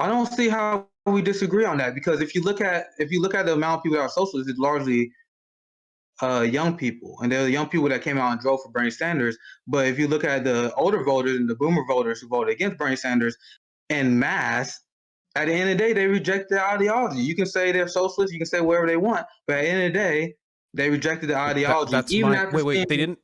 B: don't see how we disagree on that, because if you look at the amount of people that are socialists, it's largely young people, and they're the young people that came out and drove for Bernie Sanders. But if you look at the older voters and the boomer voters who voted against Bernie Sanders en masse, at the end of the day, they reject the ideology. You can say they're socialists, you can say whatever they want, but at the end of the day, they rejected the ideology.
A: They didn't.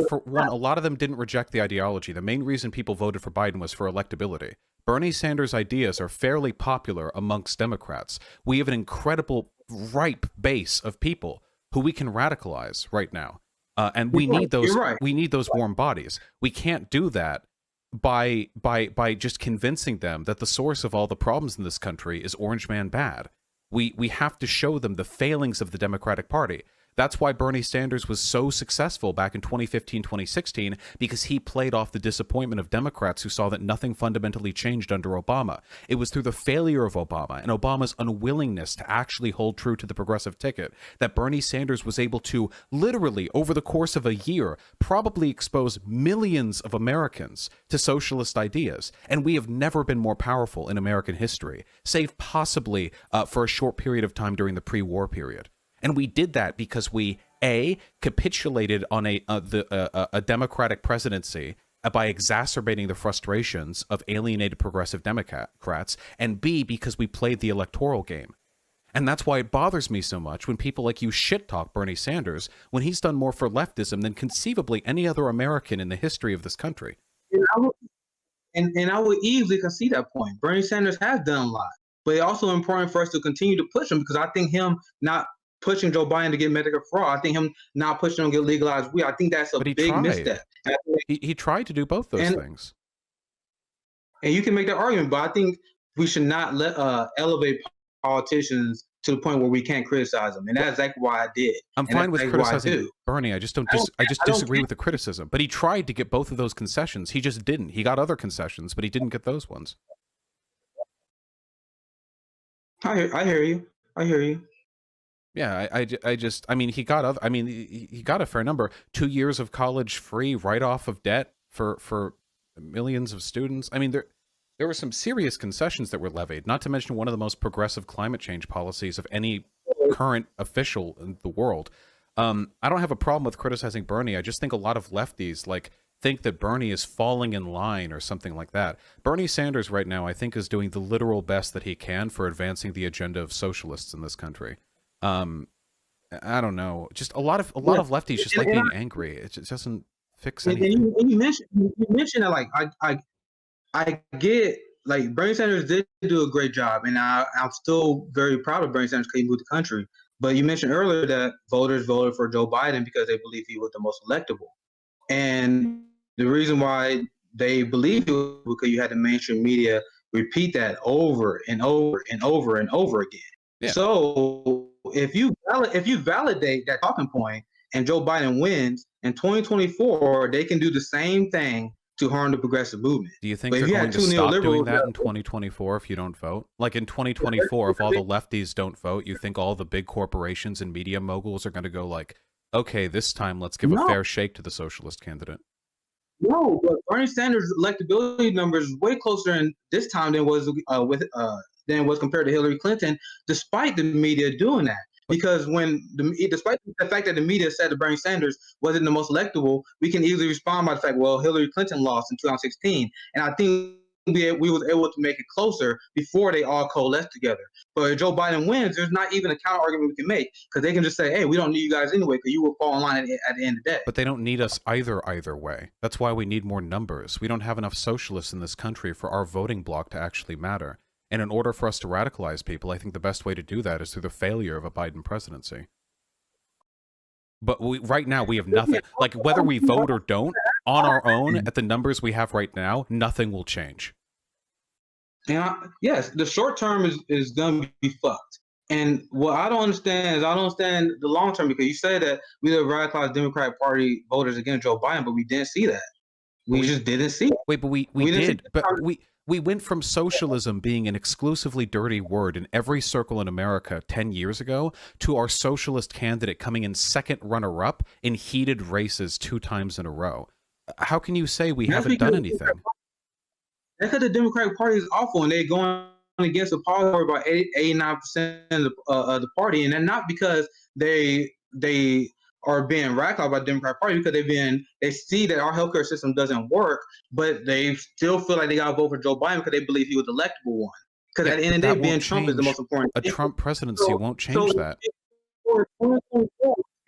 A: For one, a lot of them didn't reject the ideology. The main reason people voted for Biden was for electability. Bernie Sanders' ideas are fairly popular amongst Democrats. We have an incredible, ripe base of people who we can radicalize right now, and we need those. We need those warm bodies. We can't do that by just convincing them that the source of all the problems in this country is Orange Man bad. We have to show them the failings of the Democratic Party. That's why Bernie Sanders was so successful back in 2015, 2016, because he played off the disappointment of Democrats who saw that nothing fundamentally changed under Obama. It was through the failure of Obama and Obama's unwillingness to actually hold true to the progressive ticket that Bernie Sanders was able to literally, over the course of a year, probably expose millions of Americans to socialist ideas. And we have never been more powerful in American history, save possibly for a short period of time during the pre-war period. And we did that because we, A, capitulated on a Democratic presidency by exacerbating the frustrations of alienated progressive Democrats, and B, because we played the electoral game. And that's why it bothers me so much when people like you shit-talk Bernie Sanders when he's done more for leftism than conceivably any other American in the history of this country.
B: And I would easily concede that point. Bernie Sanders has done a lot, but it's also important for us to continue to push him, because I think him not pushing Joe Biden to get Medicare for all, I think him not pushing him to get legalized weed, I think that's a big misstep.
A: He tried to do both those things.
B: And you can make that argument, but I think we should not elevate politicians to the point where we can't criticize them, and that's exactly why I did.
A: I'm fine with criticizing Bernie. I just disagree with the criticism. But he tried to get both of those concessions. He just didn't. He got other concessions, but he didn't get those ones.
B: I hear you.
A: Yeah, I mean, he got a fair number. 2 years of college free, write off of debt for millions of students. I mean, There were some serious concessions that were levied, not to mention one of the most progressive climate change policies of any current official in the world. I don't have a problem with criticizing Bernie. I just think a lot of lefties think that Bernie is falling in line or something like that. Bernie Sanders right now, I think, is doing the literal best that he can for advancing the agenda of socialists in this country. I don't know. Just a lot of lefties just like being angry. It just doesn't fix anything.
B: And you mentioned that, like, I get, like, Bernie Sanders did do a great job, and I'm still very proud of Bernie Sanders because he moved the country. But you mentioned earlier that voters voted for Joe Biden because they believe he was the most electable. And the reason why they believe it was because you had the mainstream media repeat that over and over and over and over again. Yeah. So if you validate that talking point and Joe Biden wins in 2024, they can do the same thing to harm the progressive movement.
A: Do you think they're going to stop doing that in 2024 if you don't vote? Like in 2024, if all the lefties don't vote, you think all the big corporations and media moguls are going to go like, okay, this time let's give a fair shake to the socialist candidate?
B: No, but Bernie Sanders' electability numbers way closer in this time than was compared to Hillary Clinton, despite the media doing that. Because despite the fact that the media said that Bernie Sanders wasn't the most electable, we can easily respond by the fact, well, Hillary Clinton lost in 2016, and I think we was able to make it closer before they all coalesced together. But if Joe Biden wins, there's not even a counter argument we can make, because they can just say, hey, we don't need you guys anyway, because you will fall in line at the end of the day.
A: But they don't need us either way. That's why we need more numbers. We don't have enough socialists in this country for our voting bloc to actually matter. And in order for us to radicalize people, I think the best way to do that is through the failure of a Biden presidency. But right now, we have nothing. Like, whether we vote or don't, on our own, at the numbers we have right now, nothing will change.
B: Yes, the short term is going to be fucked. And what I don't understand is I don't understand the long term, because you say that we have radicalized Democratic Party voters against Joe Biden, but we didn't see that. We just didn't see it.
A: Wait, but we did. But we went from socialism being an exclusively dirty word in every circle in America 10 years ago to our socialist candidate coming in second runner-up in heated races 2 times in a row. How can you say we haven't done anything?
B: That's because the Democratic Party is awful, and they're going against the party for about 89% of the party, and that's not because they are being radicalized by the Democratic Party, because they see that our healthcare system doesn't work, but they still feel like they got to vote for Joe Biden because they believe he was the electable one. Because at the end of the day, being Trump is the most important thing.
A: A Trump presidency won't change that.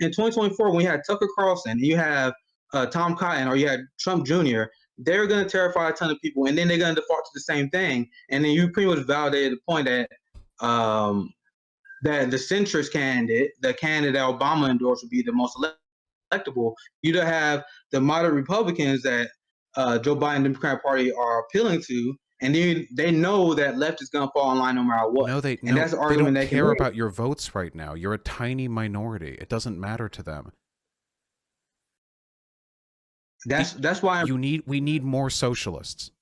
B: In 2024, when we had Tucker Carlson, you have Tom Cotton, or you had Trump Jr., they're going to terrify a ton of people, and then they're going to default to the same thing. And then you pretty much validated the point that that the centrist candidate, the candidate that Obama endorsed, would be the most electable. You'd have the moderate Republicans that Joe Biden and the Democratic Party are appealing to, and they know that left is going to fall in line no matter what.
A: No, they don't care about your votes right now. You're a tiny minority. It doesn't matter to them.
B: That's why
A: we need more socialists,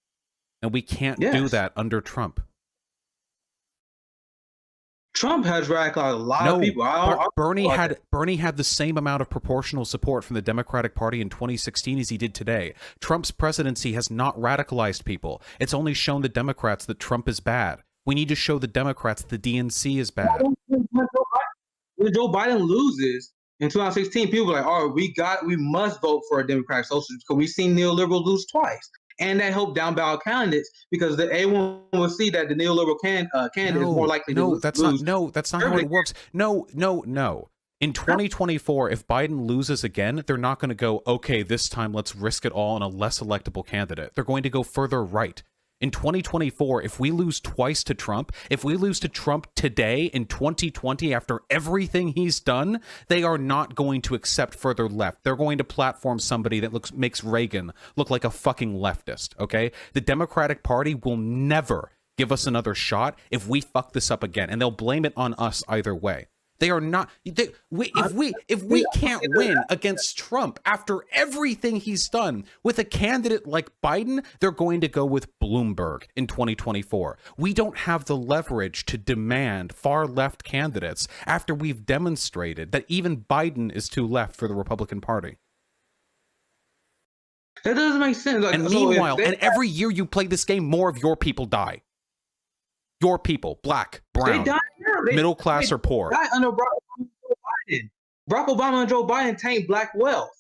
A: and we can't do that under Trump.
B: Trump has radicalized a lot of people.
A: Bernie had the same amount of proportional support from the Democratic Party in 2016 as he did today. Trump's presidency has not radicalized people. It's only shown the Democrats that Trump is bad. We need to show the Democrats the DNC is bad.
B: When Joe Biden loses in 2016, people are like, "Oh, we must vote for a Democratic socialist because we've seen neoliberals lose twice." And that helped down ballot candidates, because the A1 will see that the neoliberal candidate is more likely to lose.
A: That's not how it works. No. In 2024, if Biden loses again, they're not going to go, okay, this time let's risk it all on a less electable candidate. They're going to go further right. In 2024, if we lose twice to Trump, if we lose to Trump today in 2020 after everything he's done, they are not going to accept further left. They're going to platform somebody that makes Reagan look like a fucking leftist, okay? The Democratic Party will never give us another shot if we fuck this up again, and they'll blame it on us either way. They are not. If we can't win against Trump after everything he's done with a candidate like Biden, they're going to go with Bloomberg in 2024. We don't have the leverage to demand far left candidates after we've demonstrated that even Biden is too left for the Republican Party.
B: That doesn't make sense. Like,
A: and meanwhile, and every year you play this game, more of your people die. Your people, black, brown, middle class, or poor.
B: Died under Barack Obama and Joe Biden. Barack Obama and Joe Biden tanked black wealth.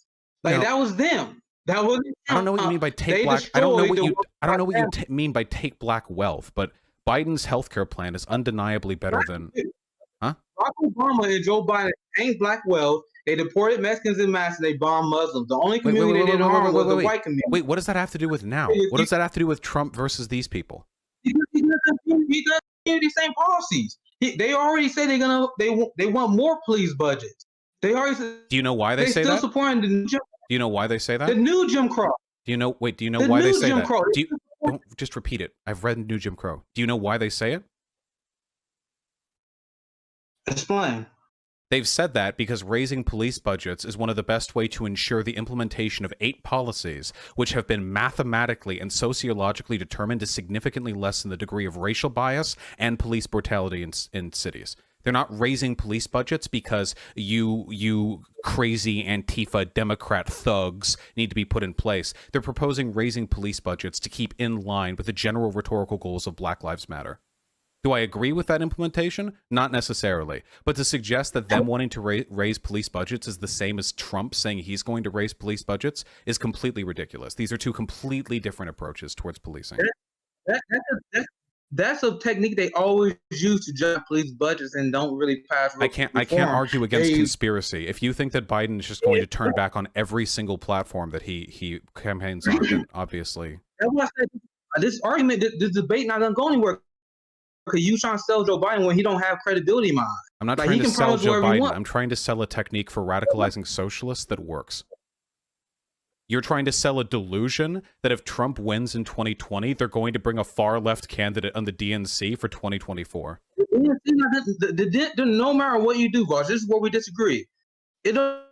B: Like, that was them. That was.
A: I don't know what you mean by take black. I don't know what you mean by take black wealth. But Biden's healthcare plan is undeniably better than. Huh?
B: Barack Obama and Joe Biden tanked black wealth. They deported Mexicans in mass and they bombed Muslims. The only community they didn't harm was the white community.
A: Wait, what does that have to do with now? What does that have to do with Trump versus these people?
B: He doesn't continue these same policies. They already say they want more police budgets. They already.
A: Do you know why they say that?
B: Still supporting the new Jim.
A: Do you know why they say that?
B: The new Jim Crow.
A: Do you know? Wait, do you know why they say that? Do you, don't just repeat it. I've read New Jim Crow. Do you know why they say it?
B: Explain.
A: They've said that because raising police budgets is one of the best way to ensure the implementation of 8 policies, which have been mathematically and sociologically determined to significantly lessen the degree of racial bias and police brutality in cities. They're not raising police budgets because you crazy Antifa Democrat thugs need to be put in place. They're proposing raising police budgets to keep in line with the general rhetorical goals of Black Lives Matter. Do I agree with that implementation? Not necessarily. But to suggest that them wanting to raise police budgets is the same as Trump saying he's going to raise police budgets is completely ridiculous. These are two completely different approaches towards policing.
B: That's a technique they always use to judge police budgets and don't really pass.
A: I can't argue against conspiracy. If you think that Biden is just going to turn back on every single platform that he campaigns on, then obviously.
B: That's why I said this argument, this debate, not going to go anywhere. Because you trying to sell Joe Biden when he don't have credibility in mind.
A: I'm not trying to sell Joe Biden. I'm trying to sell a technique for radicalizing socialists that works. You're trying to sell a delusion that if Trump wins in 2020, they're going to bring a far-left candidate on the DNC for 2024.
B: No matter what you do, Vaush, this is where we disagree. It don't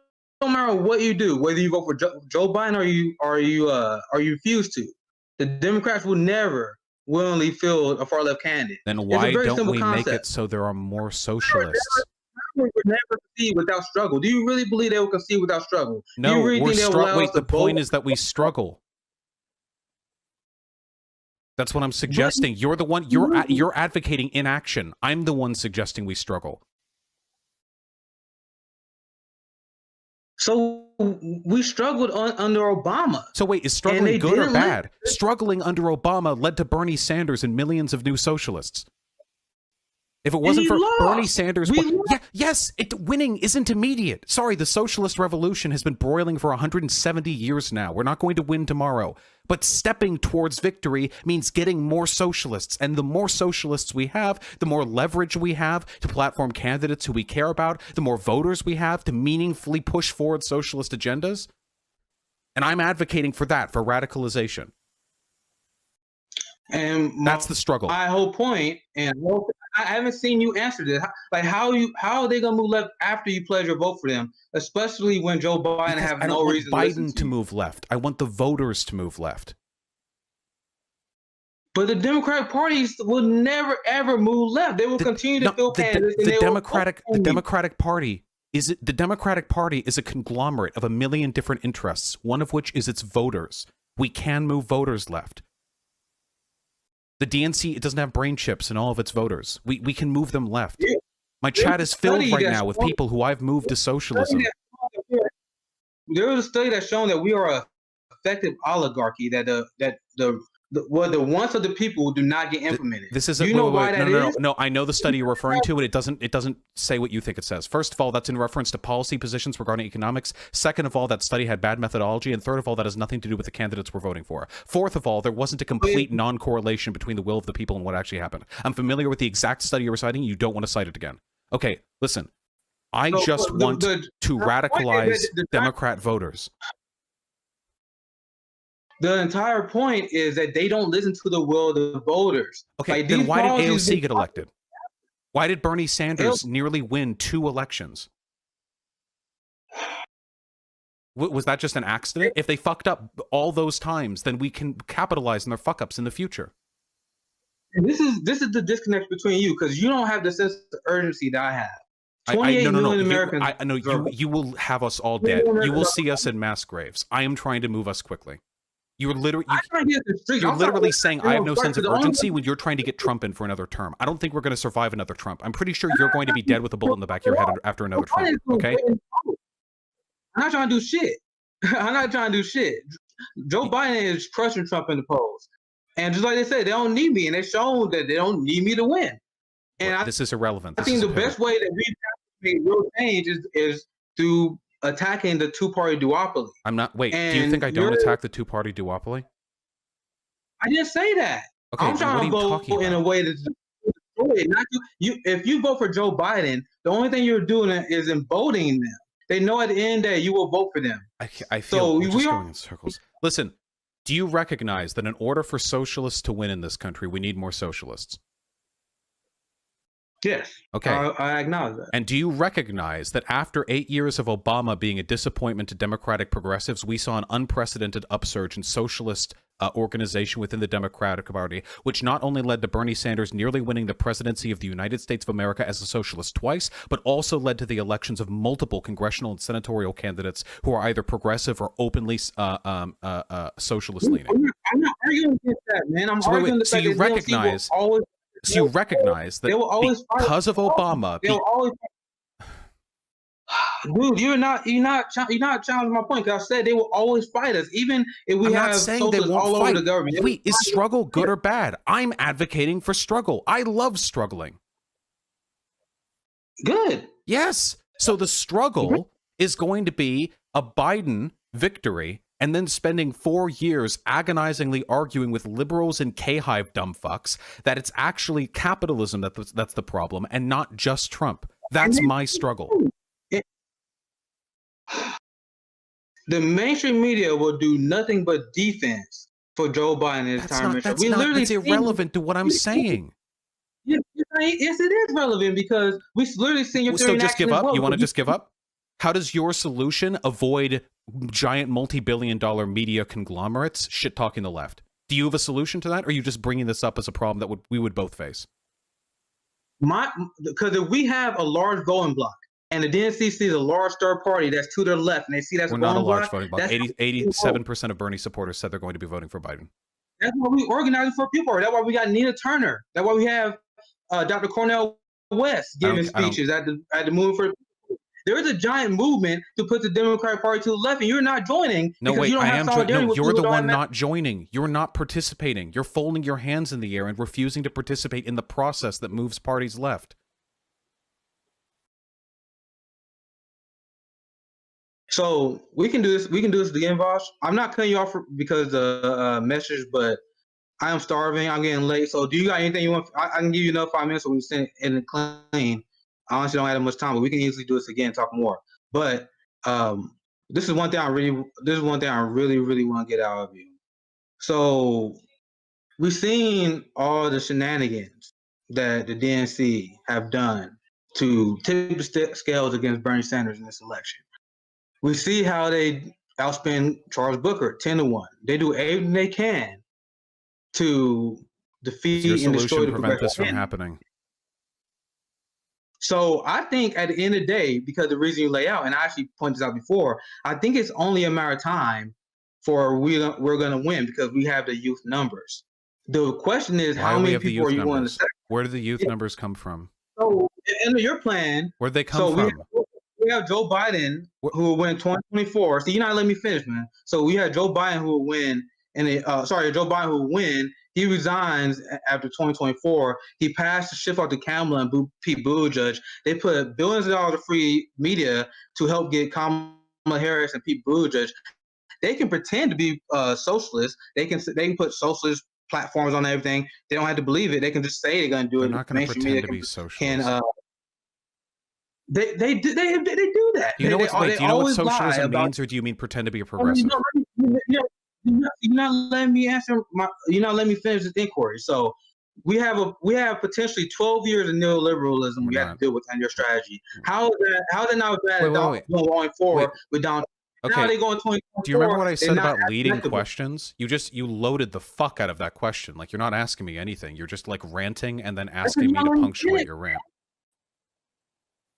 B: matter what you do, whether you vote for Joe Biden or you refuse to. The Democrats will never willingly field a far-left candidate.
A: Then why don't we make it so there are more socialists?
B: They would never concede without struggle. Do you really believe they will concede without struggle?
A: No, wait, the point is that we struggle. That's what I'm suggesting. You're the one, you're advocating inaction. I'm the one suggesting we struggle.
B: So we struggled under Obama.
A: So wait, is struggling good or bad? Struggling under Obama led to Bernie Sanders and millions of new socialists. If it wasn't for Bernie Sanders, winning isn't immediate. Sorry, the socialist revolution has been broiling for 170 years now. We're not going to win tomorrow. But stepping towards victory means getting more socialists. And the more socialists we have, the more leverage we have to platform candidates who we care about, the more voters we have to meaningfully push forward socialist agendas. And I'm advocating for that, for radicalization.
B: And
A: that's the struggle.
B: My whole point, and I haven't seen you answer this. Like, how are they gonna move left after you pledge your vote for them, especially when Joe Biden have no reason to listen to
A: Biden to move left. I want the voters to move left.
B: But the Democratic parties will never ever move left. They will continue to fill candidates.
A: The Democratic Party is a conglomerate of a million different interests. One of which is its voters. We can move voters left. The DNC, it doesn't have brain chips in all of its voters. We can move them left. Yeah. My chat is filled right now with people who I've moved to socialism.
B: There was a study that's shown that we are an effective oligarchy, that the wants of the people do not get implemented.
A: This isn't. No. I know the study you're referring to, and it doesn't say what you think it says. First of all, that's in reference to policy positions regarding economics. Second of all, that study had bad methodology, and third of all, that has nothing to do with the candidates we're voting for. Fourth of all, there wasn't a complete non-correlation between the will of the people and what actually happened. I'm familiar with the exact study you're citing. You don't want to cite it again. Okay, listen. I just want to radicalize Democrat voters.
B: The entire point is that they don't listen to the will of the voters.
A: Okay, like, then why did AOC get elected? Why did Bernie Sanders nearly win 2 elections? Was that just an accident? If they fucked up all those times, then we can capitalize on their fuck-ups in the future.
B: And this is the disconnect between you, because you don't have the sense of urgency that I have. 28 million Americans.
A: You will have us all dead. You will see us in mass graves. I am trying to move us quickly. You're literally saying I have no sense of urgency when you're trying to get Trump in for another term. I don't think we're going to survive another Trump. I'm pretty sure you're going to be dead with a bullet in the back of your head after another Trump. Okay?
B: I'm not trying to do shit. I'm not trying to do shit. Joe Biden is crushing Trump in the polls. And just like they said, they don't need me. And they've shown that they don't need me to win. And
A: this is irrelevant.
B: I think the best way that we make real change is through attacking the two-party duopoly.
A: I'm not. Wait, do you think I don't attack the two-party duopoly?
B: I didn't say that.
A: Okay,
B: I'm trying to vote in a way that's destroy it. Not you. If you vote for Joe Biden, the only thing you're doing is emboldening them. They know at the end of the day you will vote for them.
A: I feel we're just going in circles. Listen, do you recognize that in order for socialists to win in this country, we need more socialists?
B: Yes.
A: Okay.
B: I acknowledge that.
A: And do you recognize that after 8 years of Obama being a disappointment to Democratic progressives, we saw an unprecedented upsurge in socialist organization within the Democratic Party, which not only led to Bernie Sanders nearly winning the presidency of the United States of America as a socialist twice, but also led to the elections of multiple congressional and senatorial candidates who are either progressive or openly socialist leaning?
B: I'm not arguing against that, man. I'm arguing the fact that
A: So you recognize that because of Obama,
B: dude, you're not challenging my point. Because I said they will always fight us, even if we have socialists all over the government.
A: Wait, is struggle good or bad? I'm advocating for struggle. I love struggling.
B: Good.
A: Yes. So the struggle is going to be a Biden victory, and then spending 4 years agonizingly arguing with liberals and K-Hive dumbfucks that it's actually capitalism that's the problem and not just Trump. That's my struggle.
B: The mainstream media will do nothing but defense for Joe Biden in his time.
A: It's irrelevant to what I'm saying.
B: Yes, it is relevant because we literally seen your
A: So just give up? You want to just give up? How does your solution avoid giant multi-billion-dollar media conglomerates shit-talking the left? Do you have a solution to that, or are you just bringing this up as a problem that we would both face?
B: Because if we have a large voting block, and the DNC sees a large third party that's to their left, and they see that's
A: we're not a large voting block. 87% of Bernie supporters said they're going to be voting for Biden.
B: That's why we organizing for people. That's why we got Nina Turner. That's why we have Dr. Cornel West giving speeches at the Movement for. There is a giant movement to put the Democratic Party to the left, and you're not joining.
A: No, wait, I am joining. No, you're the one not joining. You're not participating. You're folding your hands in the air and refusing to participate in the process that moves parties left.
B: So we can do this. We can do this again, Vaush. I'm not cutting you off because of the message, but I am starving. I'm getting late. So do you got anything you want? I can give you another 5 minutes so we can send it in clean. I honestly don't have that much time, but we can easily do this again and talk more. But this is one thing I really want to get out of you. So we've seen all the shenanigans that the DNC have done to tip the scales against Bernie Sanders in this election. We see how they outspend Charles Booker 10-1. They do everything they can to defeat and destroy the
A: prevent this from happening.
B: So I think at the end of the day, because the reason you lay out, and I actually pointed this out before, I think it's only a matter of time for we're going to win because we have the youth numbers. The question is, how many people are you willing to say?
A: Where do the youth numbers come from?
B: So under your plan,
A: where'd they come from?
B: We have Joe Biden who will win 2024. So you're not letting me finish, man. So we have Joe Biden who will win, and Joe Biden who will win. He resigns after 2024. He passed the shift off to Kamala and Pete Buttigieg. They put billions of dollars of free media to help get Kamala Harris and Pete Buttigieg. They can pretend to be socialists. They can put socialist platforms on everything. They don't have to believe it. They can just say they're going to do it.
A: They're not going to pretend to be socialist.
B: They do that.
A: Do you know what socialism means, or do you mean pretend to be a progressive?
B: You're not letting me answer you're not letting me finish this inquiry. So we have potentially 12 years of neoliberalism we have to deal with on your strategy. How is that not bad going forward with Donald?
A: Okay.
B: Now they go in 2024.
A: Do you remember what I said about leading questions? You loaded the fuck out of that question. Like, you're not asking me anything. You're just like ranting and then asking me to punctuate your rant.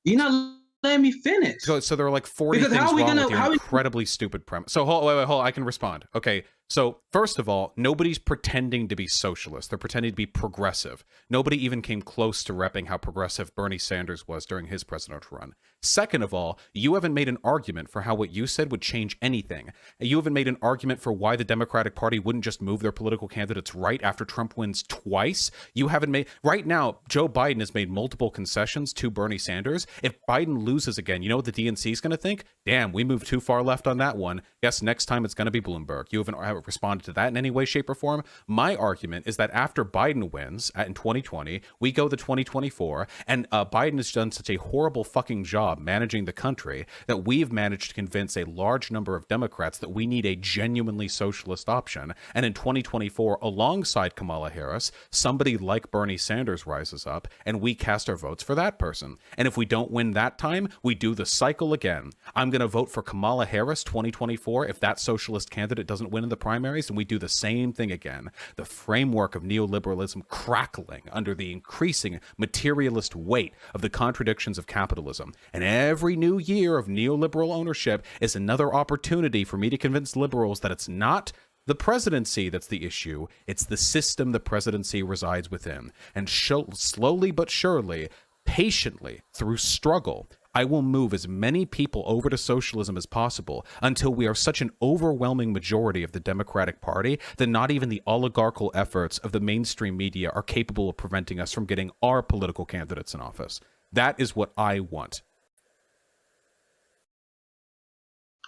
B: You're not letting me finish.
A: So there are like 40 things wrong with your incredibly stupid premise. So hold on, I can respond. Okay, So, first of all, nobody's pretending to be socialist. They're pretending to be progressive. Nobody even came close to repping how progressive Bernie Sanders was during his presidential run. Second of all, you haven't made an argument for how what you said would change anything. You haven't made an argument for why the Democratic Party wouldn't just move their political candidates right after Trump wins twice. You haven't made... Right now, Joe Biden has made multiple concessions to Bernie Sanders. If Biden loses again, you know what the DNC is going to think? Damn, we moved too far left on that one. Guess next time it's going to be Bloomberg. You haven't responded to that in any way, shape, or form. My argument is that after Biden wins in 2020, we go to 2024, and Biden has done such a horrible fucking job managing the country that we've managed to convince a large number of Democrats that we need a genuinely socialist option. And in 2024, alongside Kamala Harris, somebody like Bernie Sanders rises up, and we cast our votes for that person. And if we don't win that time, we do the cycle again. I'm going to vote for Kamala Harris 2024 if that socialist candidate doesn't win in the primaries, and we do the same thing again. The framework of neoliberalism crackling under the increasing materialist weight of the contradictions of capitalism. And every new year of neoliberal ownership is another opportunity for me to convince liberals that it's not the presidency that's the issue, it's the system the presidency resides within. And slowly but surely, patiently, through struggle, I will move as many people over to socialism as possible until we are such an overwhelming majority of the Democratic Party that not even the oligarchical efforts of the mainstream media are capable of preventing us from getting our political candidates in office. That is what I want.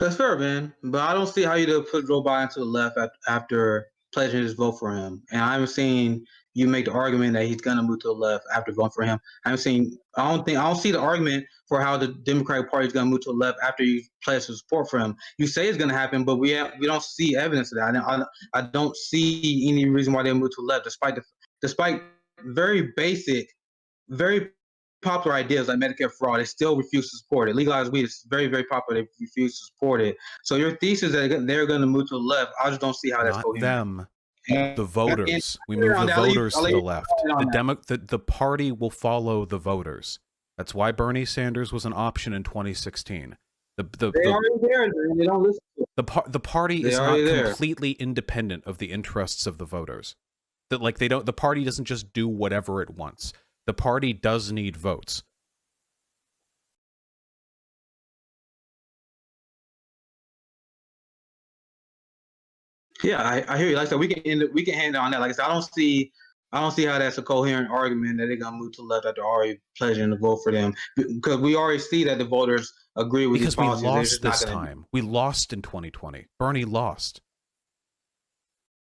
B: That's fair, man. But I don't see how you put Joe Biden to the left after pledging his vote for him. And I haven't seen you make the argument that he's gonna move to the left after voting for him. I don't see the argument for how the Democratic Party is gonna move to the left after you pledge his support for him. You say it's gonna happen, but we don't see evidence of that. I don't see any reason why they move to the left, despite very basic, very popular ideas like Medicare for all. They still refuse to support it. Legalized weed is very, very popular. They refuse to support it. So your thesis that they're going to move to the left, I just don't see how that's
A: not them. The voters. We move the voters to the left. The party will follow the voters. That's why Bernie Sanders was an option in 2016. They already there. They don't listen to it. The party is not completely independent of the interests of the voters. The party doesn't just do whatever it wants. The party does need votes.
B: Yeah, I hear you. Like I said, we can hand it on that. Like I said, I don't see how that's a coherent argument that they're gonna move to the left after already pledging to vote for them, because we already see that the voters agree with these policies.
A: Because we lost this time. We lost in 2020. Bernie lost.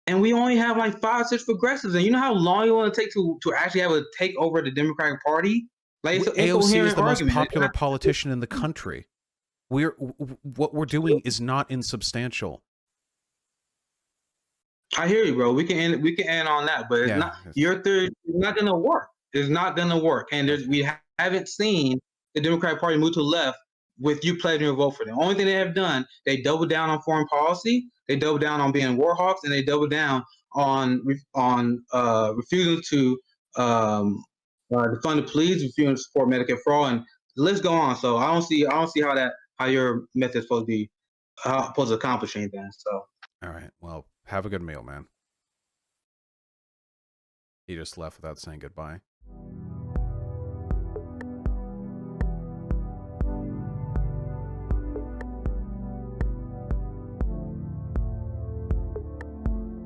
B: And we only have like 5, 6 progressives, and you know how long it will take to actually have a take over the Democratic Party. Like
A: AOC is the most popular politician in the country. What we're doing is not insubstantial.
B: I hear you, bro. We can end on that, but it's not your theory. It's not gonna work. It's not gonna work, and we haven't seen the Democratic Party move to the left with you pledging a vote for them. The only thing they have done, they doubled down on foreign policy, they doubled down on being war hawks, and they doubled down on refusing to defund the police, refusing to support Medicare for all, and the list go on. So I don't see how your method is supposed to accomplish anything. So
A: all right, well, have a good meal, man. He just left without saying goodbye.